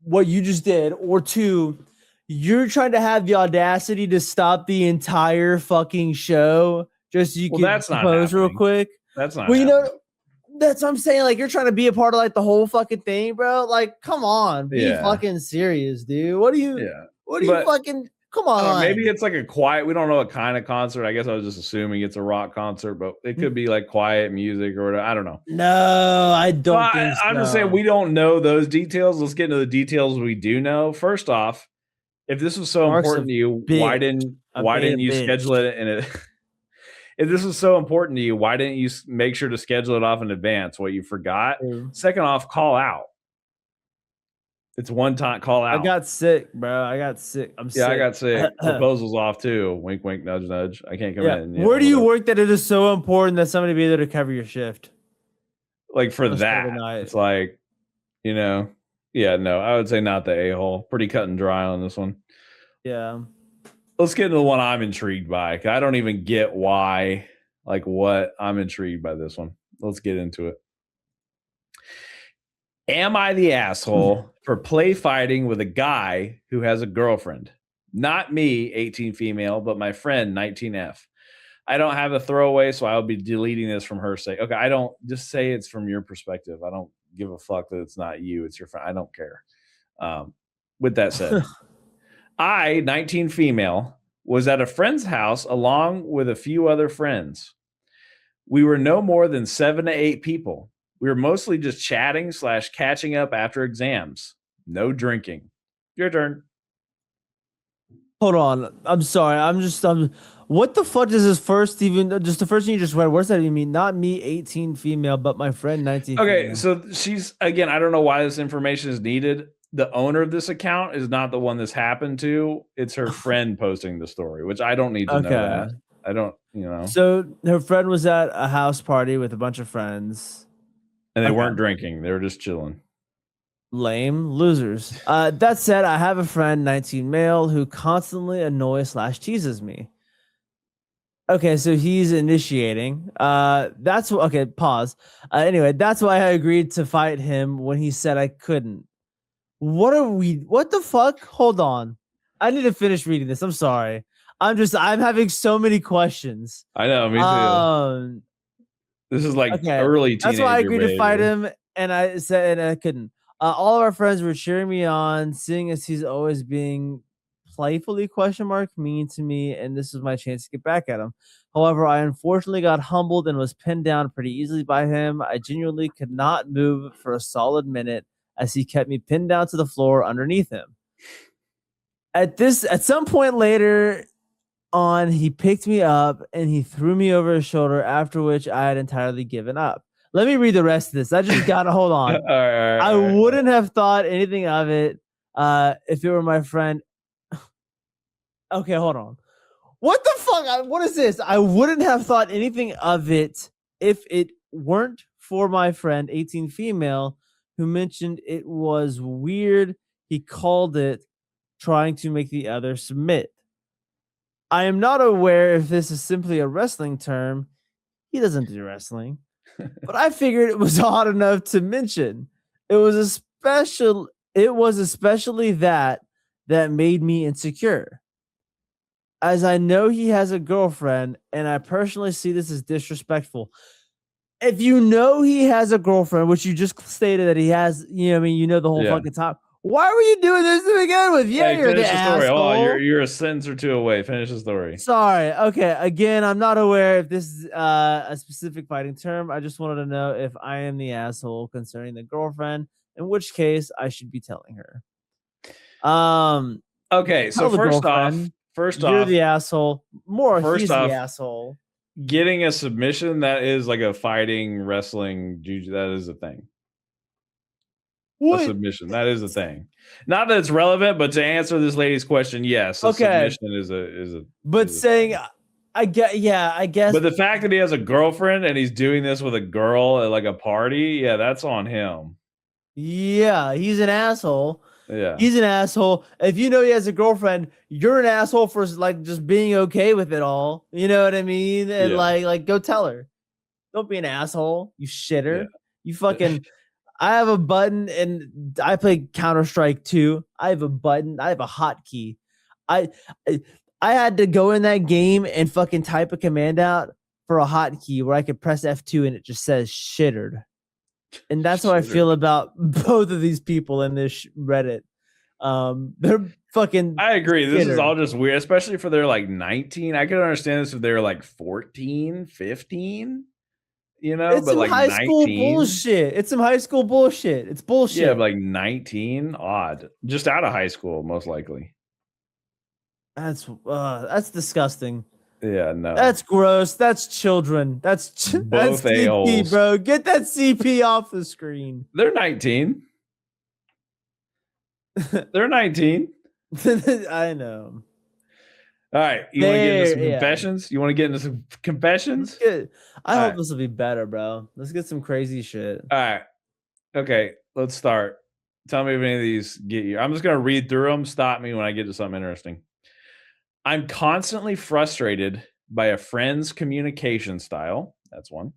what you just did, or two, you're trying to have the audacity to stop the entire fucking show just so you can compose real quick. That's not. Well, you know, that's what I'm saying. Like, you're trying to be a part of like the whole fucking thing, bro. Like, come on, be fucking serious, dude. What do you? Yeah. What do you fucking? Come on. Maybe it's like a quiet. We don't know what kind of concert. I guess I was just assuming it's a rock concert, but it could be like quiet music or whatever. I don't know. No, I don't think so. I'm just saying we don't know those details. Let's get into the details we do know. First off, if this was so important to you, why didn't you schedule it in it? If this was so important to you, why didn't you make sure to schedule it off in advance? What, you forgot? Second off, call out. It's one time, call out. I got sick, bro. I got sick. I'm sick. Yeah, I got sick. Proposal's off too. Wink, wink, nudge, nudge. I can't come in. Where do you work that it is so important that somebody be there to cover your shift? Like for that, it's like, no, I would say not the a-hole. Pretty cut and dry on this one. Yeah. Let's get into the one I'm intrigued by. I don't even get why, like what I'm intrigued by this one. Let's get into it. Am I the asshole for play fighting with a guy who has a girlfriend? Not me, 18 female, but my friend, 19F. I don't have a throwaway, so I'll be deleting this from her sake. Okay, I don't, just say it's from your perspective. I don't give a fuck that it's not you, it's your friend. I don't care. With that said, I, 19 female, was at a friend's house along with a few other friends. We were no more than 7 to 8 people. We were mostly just chatting / catching up after exams. No drinking. Your turn. Hold on. I'm sorry. What the fuck does this first even, just the first thing you just read, what does that even mean? Not me, 18 female, but my friend, 19 Okay, female. so she's, again, I don't know why this information is needed. The owner of this account is not the one this happened to. It's her friend posting the story, which I don't need to know that. I don't, So her friend was at a house party with a bunch of friends. And they weren't drinking. They were just chilling. Lame losers. That said, I have a friend, 19 male, who constantly annoys / teases me. Okay, so he's initiating. Okay, pause. Anyway, that's why I agreed to fight him when he said I couldn't. What the fuck? Hold on. I need to finish reading this. I'm sorry. I'm having so many questions. I know, me too. This is like early teenager. That's why I agreed to fight him, and I said I couldn't. All of our friends were cheering me on, seeing as he's always being playfully mean to me, and this was my chance to get back at him. However, I unfortunately got humbled and was pinned down pretty easily by him. I genuinely could not move for a solid minute as he kept me pinned down to the floor underneath him. At some point later on, he picked me up and he threw me over his shoulder, after which I had entirely given up. Let me read the rest of this. I just gotta hold on. All right, I wouldn't have thought anything of it if it were my friend. Okay, hold on. What the fuck? What is this? I wouldn't have thought anything of it if it weren't for my friend, 18 female, who mentioned it was weird. He called it trying to make the other submit. I am not aware if this is simply a wrestling term. He doesn't do wrestling. But I figured it was odd enough to mention. It was especially that made me insecure. As I know he has a girlfriend, and I personally see this as disrespectful. If you know he has a girlfriend, which you just stated that he has, the whole fucking time. Why were you doing this to begin with? Yeah, you're the asshole. Oh, you're a sentence or two away. Finish the story. Sorry. Okay. Again, I'm not aware if this is a specific fighting term. I just wanted to know if I am the asshole concerning the girlfriend, in which case I should be telling her. Okay. So first off, you're the asshole. He's the asshole. Getting a submission, that is like a fighting, wrestling, that is a thing. What? A submission. That is a thing. Not that it's relevant, but to answer this lady's question, yes. Submission is a. But saying, I guess. But the fact that he has a girlfriend and he's doing this with a girl at like a party, yeah, that's on him. Yeah, he's an asshole. Yeah. He's an asshole. If you know he has a girlfriend, you're an asshole for like just being okay with it all. You know what I mean? And Yeah. like go tell her. Don't be an asshole, you Yeah. shitter. You fucking I have a button and I play Counter-Strike 2. I have a button, I have a hotkey. I I I had to go in that game and fucking type a command out for a hotkey where I could press F2 and it just says shittered. And that's how I Shitter. feel about both of these people in this Reddit. They're fucking I agree. This is shittered. all just weird, especially for they're like 19. I could understand this if they were like 14, 15, you know, It's but some like high school 19. bullshit. It's some high school bullshit. It's bullshit. Yeah, like 19, odd. Just out of high school, most likely. That's disgusting. Yeah, no. That's gross. That's children. That's Both CP, a-holes. bro. Get that CP off the screen. They're 19. They're 19. I know. All right. You want to get into some Yeah. confessions? You want to get into some confessions? I All hope right. this will be better, bro. Let's get some crazy shit. All right. Okay, let's start. Tell me if any of these get you. I'm just going to read through them. Stop me when I get to something interesting. I'm constantly frustrated by a friend's communication style. That's one.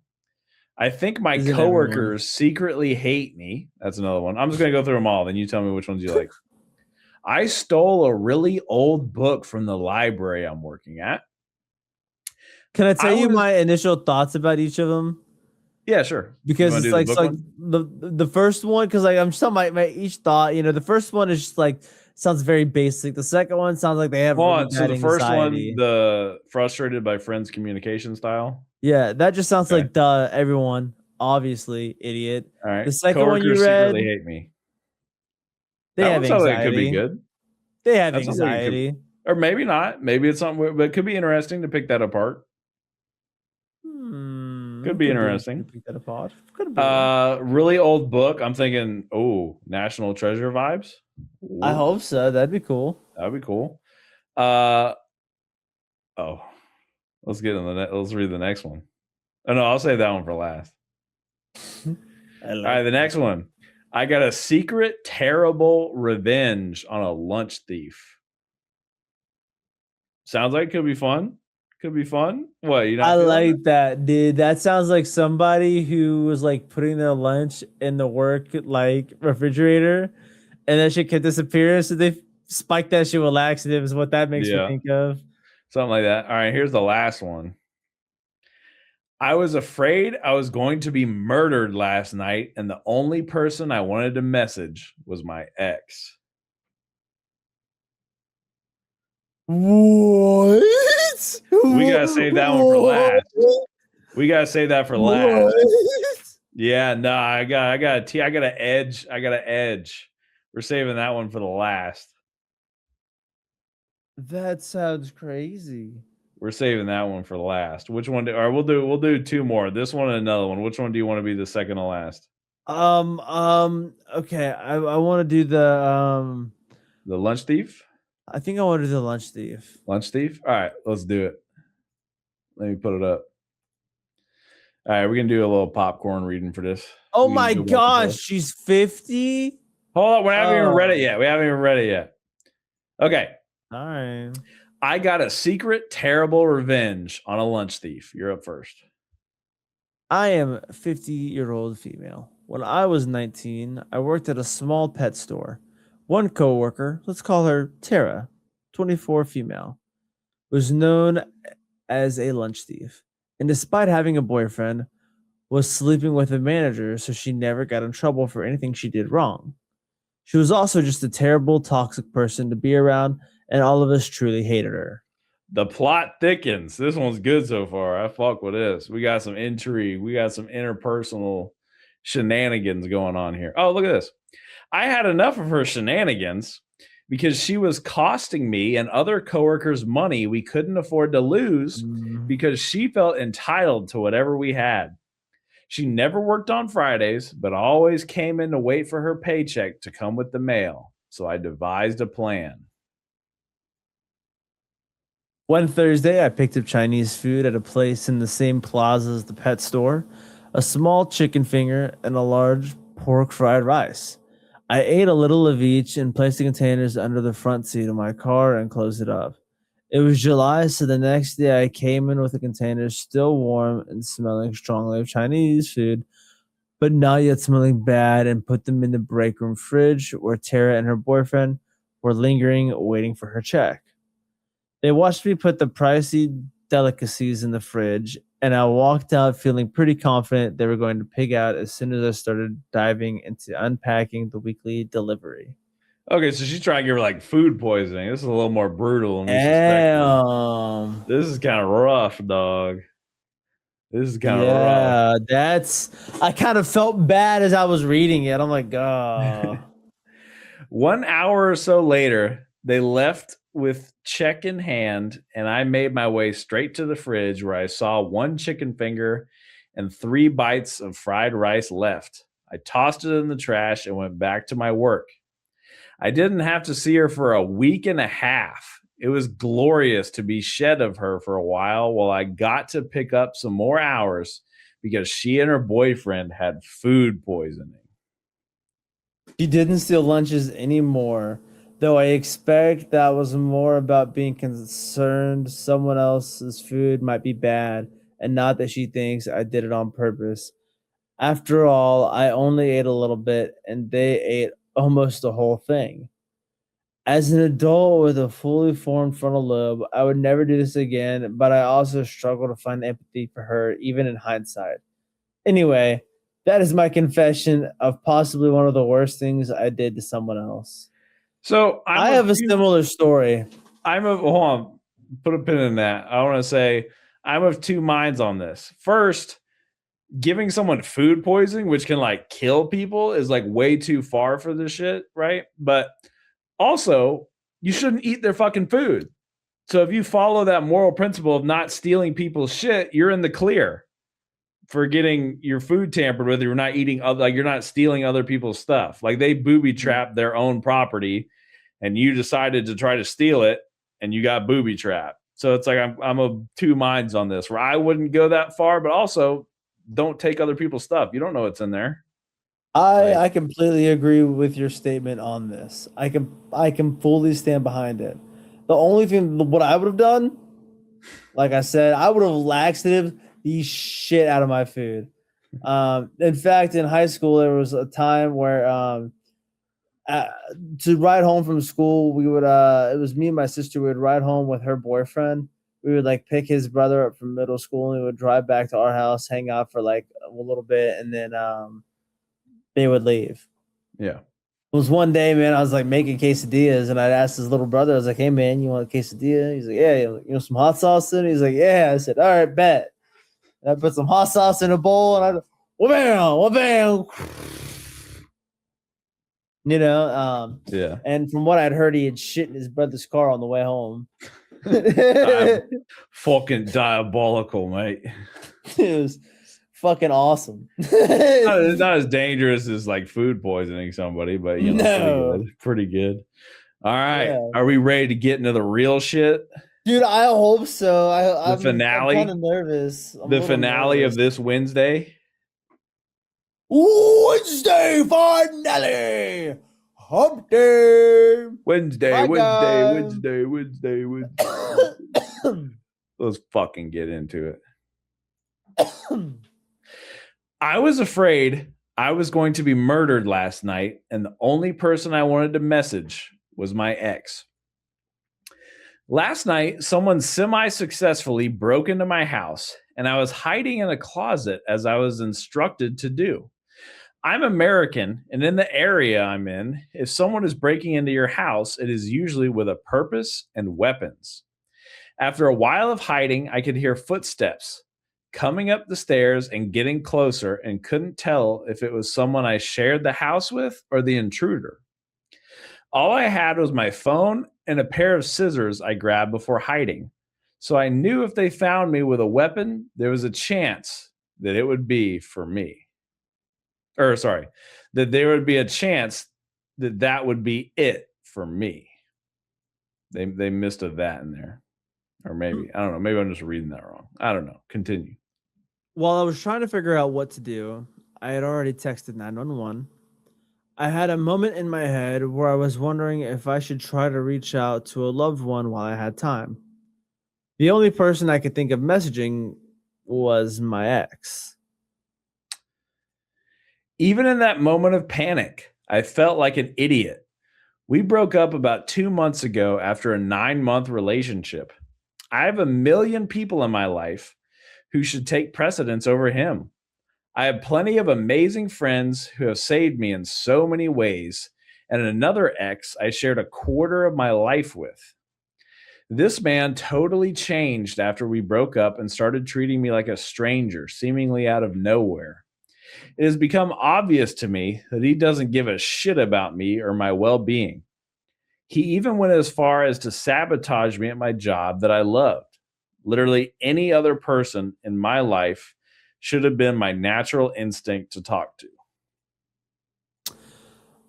I think my Isn't coworkers secretly hate me. That's another one. I'm just going to go through them all. Then you tell me which ones you like. I stole a really old book from the library I'm working at. Can I tell you my initial thoughts about each of them? Yeah, sure. Because it's like the first one, because like I'm just my each thought, you know, the first one is just like sounds very basic. The second one sounds like they have really so the bad first anxiety. one, the frustrated by friends communication style. Yeah, that just sounds Okay. like duh, everyone. Obviously, idiot. All right. The second one you read, secretly hate me. they That have one sounds like it anxiety. could be good. They have That sounds like it could- anxiety. Or maybe not. Maybe it's something, but it could be interesting to pick that apart. Could be interesting. Pick that apart. Could be. Really old book. I'm thinking, oh, National Treasure vibes. Ooh, I hope so. That'd be cool. that'd be cool. Let's get in let's read the next one. Oh no, I'll save that one for last. All right, the next one. I got a secret terrible revenge on a lunch thief. Sounds like it could be fun. Could be fun. What, you not I feeling like it? that, dude. That sounds like somebody who was like putting their lunch in the work like refrigerator, and that shit kept disappearing. So they spiked that shit with laxatives. Is what that makes me think of. Something like that. All right, here's the last one. I was afraid I was going to be murdered last night, and the only person I wanted to message was my ex. What? We gotta save that one for last. We gotta save that for last. Yeah, no, I got an edge. I got an edge. We're saving that one for the last. That sounds crazy. We're saving that one for last. Which one? Or we'll do two more. This one and another one. Which one do you want to be the second to last? Okay. I want to do the lunch thief. I think I want to do the lunch thief. Lunch thief. All right, let's do it. Let me put it up. All right, we're gonna do a little popcorn reading for this. Oh my gosh, she's 50. Hold on, we haven't even read it yet. Okay. All right. I got a secret terrible revenge on a lunch thief. You're up first. I am a 50-year-old female. When I was 19, I worked at a small pet store. One coworker, let's call her Tara, 24 female, was known as a lunch thief. And despite having a boyfriend, was sleeping with a manager, so she never got in trouble for anything she did wrong. She was also just a terrible, toxic person to be around, and all of us truly hated her. The plot thickens. This one's good so far. I fuck with this. We got some intrigue. We got some interpersonal shenanigans going on here. Oh, look at this. I had enough of her shenanigans because she was costing me and other coworkers money we couldn't afford to lose because she felt entitled to whatever we had. She never worked on Fridays, but always came in to wait for her paycheck to come with the mail. So I devised a plan. One Thursday, I picked up Chinese food at a place in the same plaza as the pet store. A small chicken finger and a large pork fried rice. I ate a little of each and placed the containers under the front seat of my car and closed it up. It was July, so the next day I came in with the containers still warm and smelling strongly of Chinese food, but not yet smelling bad, and put them in the break room fridge where Tara and her boyfriend were lingering, waiting for her check. They watched me put the pricey delicacies in the fridge, and I walked out feeling pretty confident they were going to pig out as soon as I started diving into unpacking the weekly delivery. Okay, so she's trying to give her like food poisoning. This is a little more brutal than we suspected. Damn. This is kind of rough, dog. This is kind of rough. Yeah, I kind of felt bad as I was reading it. I'm like, oh. 1 hour or so later, they left with check in hand, and I made my way straight to the fridge where I saw one chicken finger and 3 bites of fried rice left. I tossed it in the trash and went back to my work. I didn't have to see her for a week and a half. It was glorious to be shed of her for a while I got to pick up some more hours because she and her boyfriend had food poisoning. She didn't steal lunches anymore, though I expect that was more about being concerned someone else's food might be bad and not that she thinks I did it on purpose. After all, I only ate a little bit and they ate almost the whole thing. As an adult with a fully formed frontal lobe, I would never do this again, but I also struggle to find empathy for her, even in hindsight. Anyway, that is my confession of possibly one of the worst things I did to someone else. So I have a similar story. Hold on, put a pin in that. I want to say I'm of two minds on this. First, giving someone food poisoning, which can like kill people, is like way too far for this shit, right? But also, you shouldn't eat their fucking food. So if you follow that moral principle of not stealing people's shit, you're in the clear for getting your food tampered with. You're not eating other, like you're not stealing other people's stuff. Like they booby trapped their own property, and you decided to try to steal it, and you got booby trapped. So it's like I'm of two minds on this. Where I wouldn't go that far, but also don't take other people's stuff. You don't know what's in there. I completely agree with your statement on this. I can fully stand behind it. The only thing what I would have done, like I said, I would have laxative the shit out of my food. In fact, in high school, there was a time where to ride home from school, we would it was me and my sister. We would ride home with her boyfriend. We would like pick his brother up from middle school, and we would drive back to our house, hang out for like a little bit, and then they would leave. Yeah. It was one day, man, I was like making quesadillas, and I'd asked his little brother, I was like, hey, man, you want a quesadilla? He's like, yeah. You know, some hot sauce in it? He's like, yeah. I said, all right, bet. And I put some hot sauce in a bowl, and I, wha-bam. You know, yeah. And from what I'd heard, he had shit in his brother's car on the way home. Fucking diabolical, mate. It was fucking awesome. It's not as dangerous as like food poisoning somebody, but you know, pretty good. All right, yeah. Are we ready to get into the real shit? Dude, I hope so. I'm kind of nervous. The finale of this Wednesday. Wednesday finale. Hump day. Wednesday. Let's fucking get into it. I was afraid I was going to be murdered last night, and the only person I wanted to message was my ex. Last night, someone semi-successfully broke into my house, and I was hiding in a closet as I was instructed to do. I'm American, and in the area I'm in, if someone is breaking into your house, it is usually with a purpose and weapons. After a while of hiding, I could hear footsteps coming up the stairs and getting closer, and couldn't tell if it was someone I shared the house with or the intruder. All I had was my phone and a pair of scissors I grabbed before hiding. So I knew if they found me with a weapon, there was a chance that it would be for me. That there would be a chance that that would be it for me. They missed a that in there. Or maybe, I don't know. Maybe I'm just reading that wrong. I don't know. Continue. While I was trying to figure out what to do, I had already texted 911 I had a moment in my head where I was wondering if I should try to reach out to a loved one while I had time. The only person I could think of messaging was my ex. Even in that moment of panic, I felt like an idiot. We broke up about 2 months ago after a 9-month relationship. I have a million people in my life who should take precedence over him. I have plenty of amazing friends who have saved me in so many ways, and another ex I shared a quarter of my life with. This man totally changed after we broke up and started treating me like a stranger, seemingly out of nowhere. It has become obvious to me that he doesn't give a shit about me or my well being. He even went as far as to sabotage me at my job that I loved. Literally, any other person in my life should have been my natural instinct to talk to.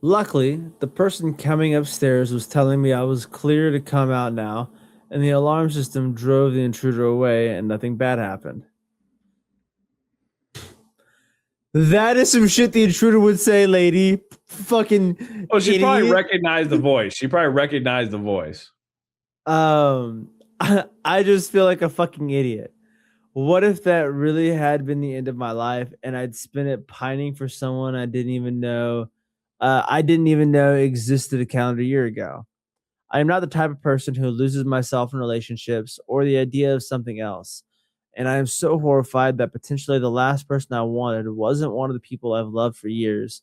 Luckily, the person coming upstairs was telling me I was clear to come out now, and the alarm system drove the intruder away, and nothing bad happened. That is some shit the intruder would say, lady. Fucking. Oh, she probably idiot. recognized the voice. She probably recognized the voice. I just feel like a fucking idiot. What if that really had been the end of my life and I'd spent it pining for someone I didn't even know existed a calendar year ago? I am not the type of person who loses myself in relationships or the idea of something else. And I am so horrified that potentially the last person I wanted wasn't one of the people I've loved for years,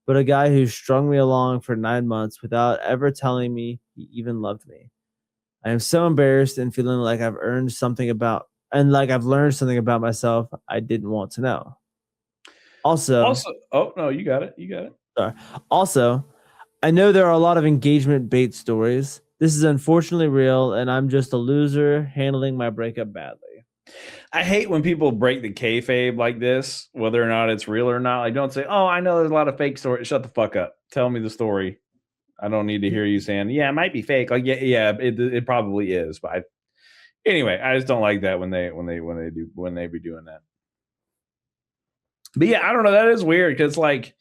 but a guy who strung me along for 9 months without ever telling me he even loved me. I am so embarrassed and feeling like I've learned something about myself I didn't want to know. Also, Oh no, you got it. You got it. sorry. Also, I know there are a lot of engagement bait stories. This is unfortunately real, and I'm just a loser handling my breakup badly. I hate when people break the kayfabe like this, whether or not it's real or not. Like, don't say, "Oh, I know there's a lot of fake stories." Shut the fuck up. Tell me the story. I don't need to hear you saying, "Yeah, it might be fake." Like, yeah, it probably is. But anyway, I just don't like that when they be doing that. But yeah, I don't know. That is weird because like,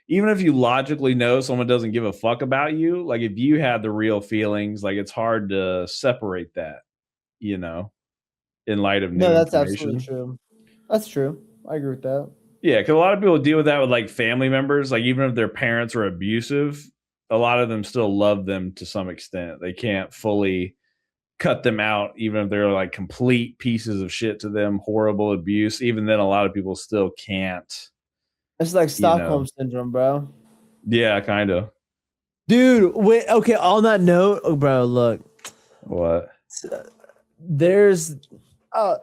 even if you logically know someone doesn't give a fuck about you, like if you had the real feelings, like it's hard to separate that, you know, in light of new No, that's absolutely information. true. That's true. I agree with that. Yeah, because a lot of people deal with that with like family members. Like even if their parents are abusive, a lot of them still love them to some extent. They can't fully cut them out, even if they're like complete pieces of shit to them, horrible abuse. Even then, a lot of people still can't. It's like You Stockholm know, syndrome, bro. yeah, kind of. Dude, wait. Okay, on that note, bro, look, What? there's, uh,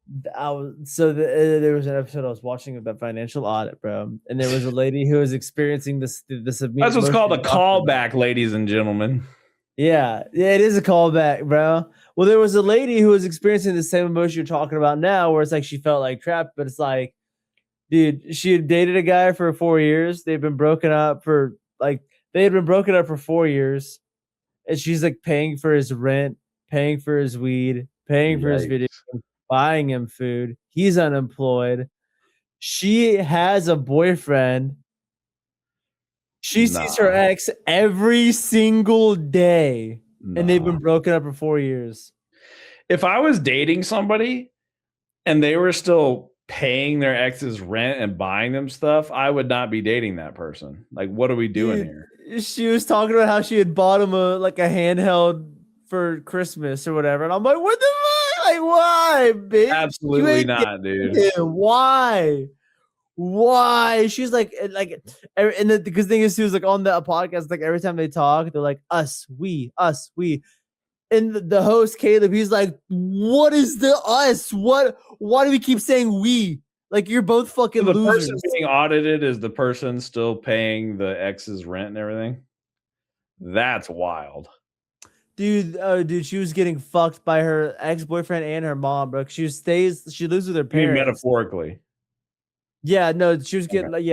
there was an episode I was watching of that financial audit, bro, and there was a lady who was experiencing this. That's what's called a callback, ladies and gentlemen. Yeah, it is a callback, bro. Well, there was a lady who was experiencing the same emotion you're talking about now, where it's like she felt like trapped, but it's like, dude, she had dated a guy for 4 years. They had been broken up for 4 years, and she's like paying for his rent, paying for his weed, paying for his video, Yikes. buying him food. He's unemployed. She has a boyfriend. She sees her Nah, ex every single day, and they've nah. been broken up for 4 years. If I was dating somebody and they were still paying their ex's rent and buying them stuff, I would not be dating that person. Like, what are we doing Dude, here? she was talking about how she had bought him a handheld for Christmas or whatever, and I'm like, what the fuck? Like, why, bitch? You Absolutely ain't not, dude. getting him. Why? Why? She's like, and the good thing is, she was like on the podcast, like every time they talk, they're like, us, we. And the host, Caleb, he's like, what is the us? Why do we keep saying we? Like, you're both fucking So the losers. person being audited is the person still paying the ex's rent and everything. That's wild. Dude, she was getting fucked by her ex-boyfriend and her mom, bro. She lives with her I mean, parents. metaphorically. Yeah, no, she was getting Okay.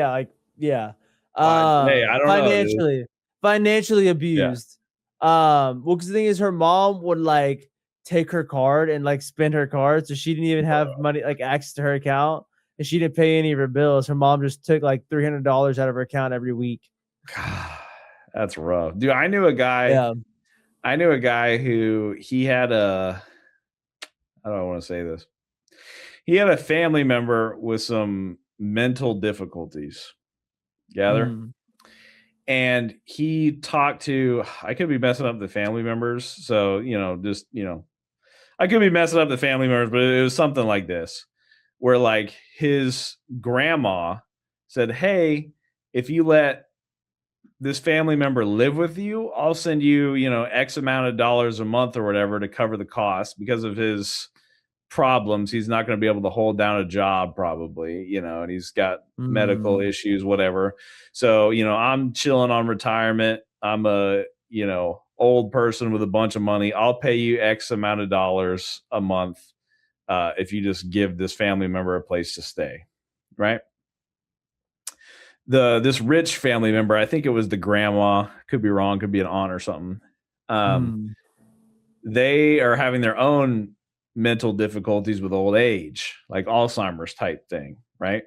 yeah. Hey, I don't know, dude. Financially Yeah. abused. Well, because the thing is, her mom would like take her card and like spend her card, so she didn't even have money, like access to her account, and she didn't pay any of her bills. Her mom just took like $300 out of her account every week. That's rough, dude. I knew a guy. Yeah. I knew a guy who he had a. I don't want to say this. He had a family member with some mental difficulties. Gather. Mm. And he talked to. I could be messing up the family members, so just I could be messing up the family members, but it was something like this, where like his grandma said, "Hey, if you let this family member live with you, I'll send you, X amount of dollars a month or whatever to cover the cost because of his problems. He's not going to be able to hold down a job probably, and he's got medical issues, whatever. So, I'm chilling on retirement. I'm a, old person with a bunch of money. I'll pay you X amount of dollars a month if you just give this family member a place to stay." Right. This rich family member, I think it was the grandma, could be wrong, could be an aunt or something. They are having their own mental difficulties with old age, like Alzheimer's type thing, right?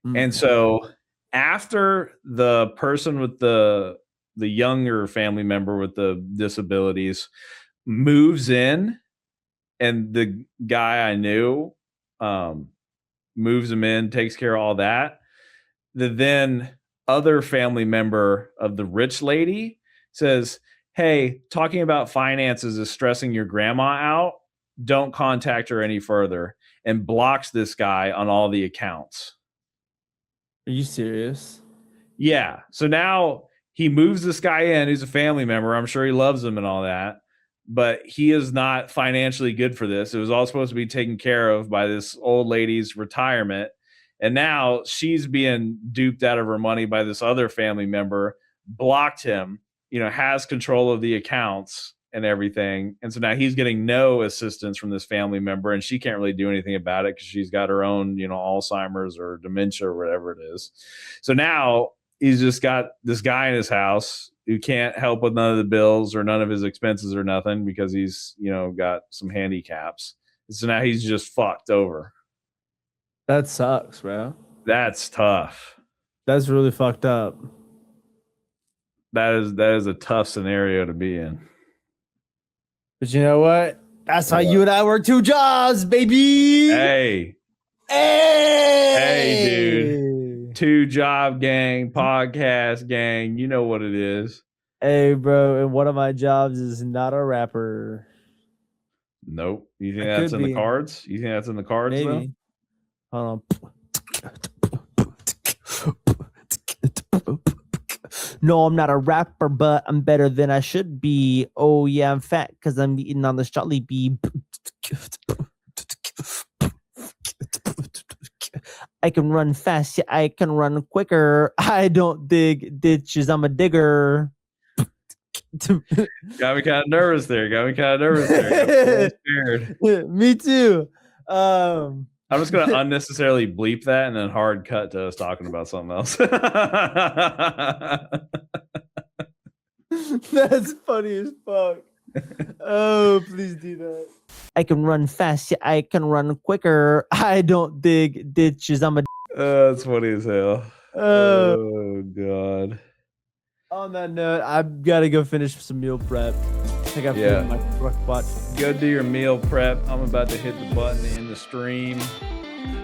And so after the person with the younger family member with the disabilities moves in, and the guy I knew moves him in, takes care of all that, the then other family member of the rich lady says, "Hey, talking about finances is stressing your grandma out. Don't contact her any further," and blocks this guy on all the accounts. Are you serious? Yeah. So now he moves this guy in who's a family member. I'm sure he loves him and all that, but he is not financially good for this. It was all supposed to be taken care of by this old lady's retirement. And now she's being duped out of her money by this other family member, blocked him, has control of the accounts and everything. And so now he's getting no assistance from this family member, and she can't really do anything about it because she's got her own, Alzheimer's or dementia or whatever it is. So now he's just got this guy in his house who can't help with none of the bills or none of his expenses or nothing because he's, got some handicaps. So now he's just fucked over. That sucks, bro. That's tough. That's really fucked up. That is a tough scenario to be in. But you know what? That's how you and I work 2 jobs, baby. Hey, dude. 2 job gang, podcast gang. You know what it is. Hey, bro. And one of my jobs is not a rapper. Nope. You think that's in the cards? You think that's in the cards? Maybe. Though? Hold on. No, I'm not a rapper, but I'm better than I should be. Oh, yeah, I'm fat because I'm eating on this Jollibee. I can run fast. Yeah, I can run quicker. I don't dig ditches. I'm a digger. Got me kind of nervous there. Got me scared. Me too. I'm just going to unnecessarily bleep that and then hard cut to us talking about something else. That's funny as fuck. Oh, please do that. I can run fast. Yeah, I can run quicker. I don't dig ditches. I'm a... That's funny as hell. Oh, God. On that note, I've got to go finish some meal prep. I got food in my truck butt. Go do your meal prep. I'm about to hit the button to end the stream.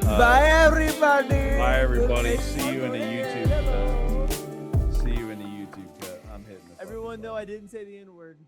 Bye, everybody. Bye, everybody. See you in the YouTube cut. I'm hitting the Everyone know I didn't say the N-word.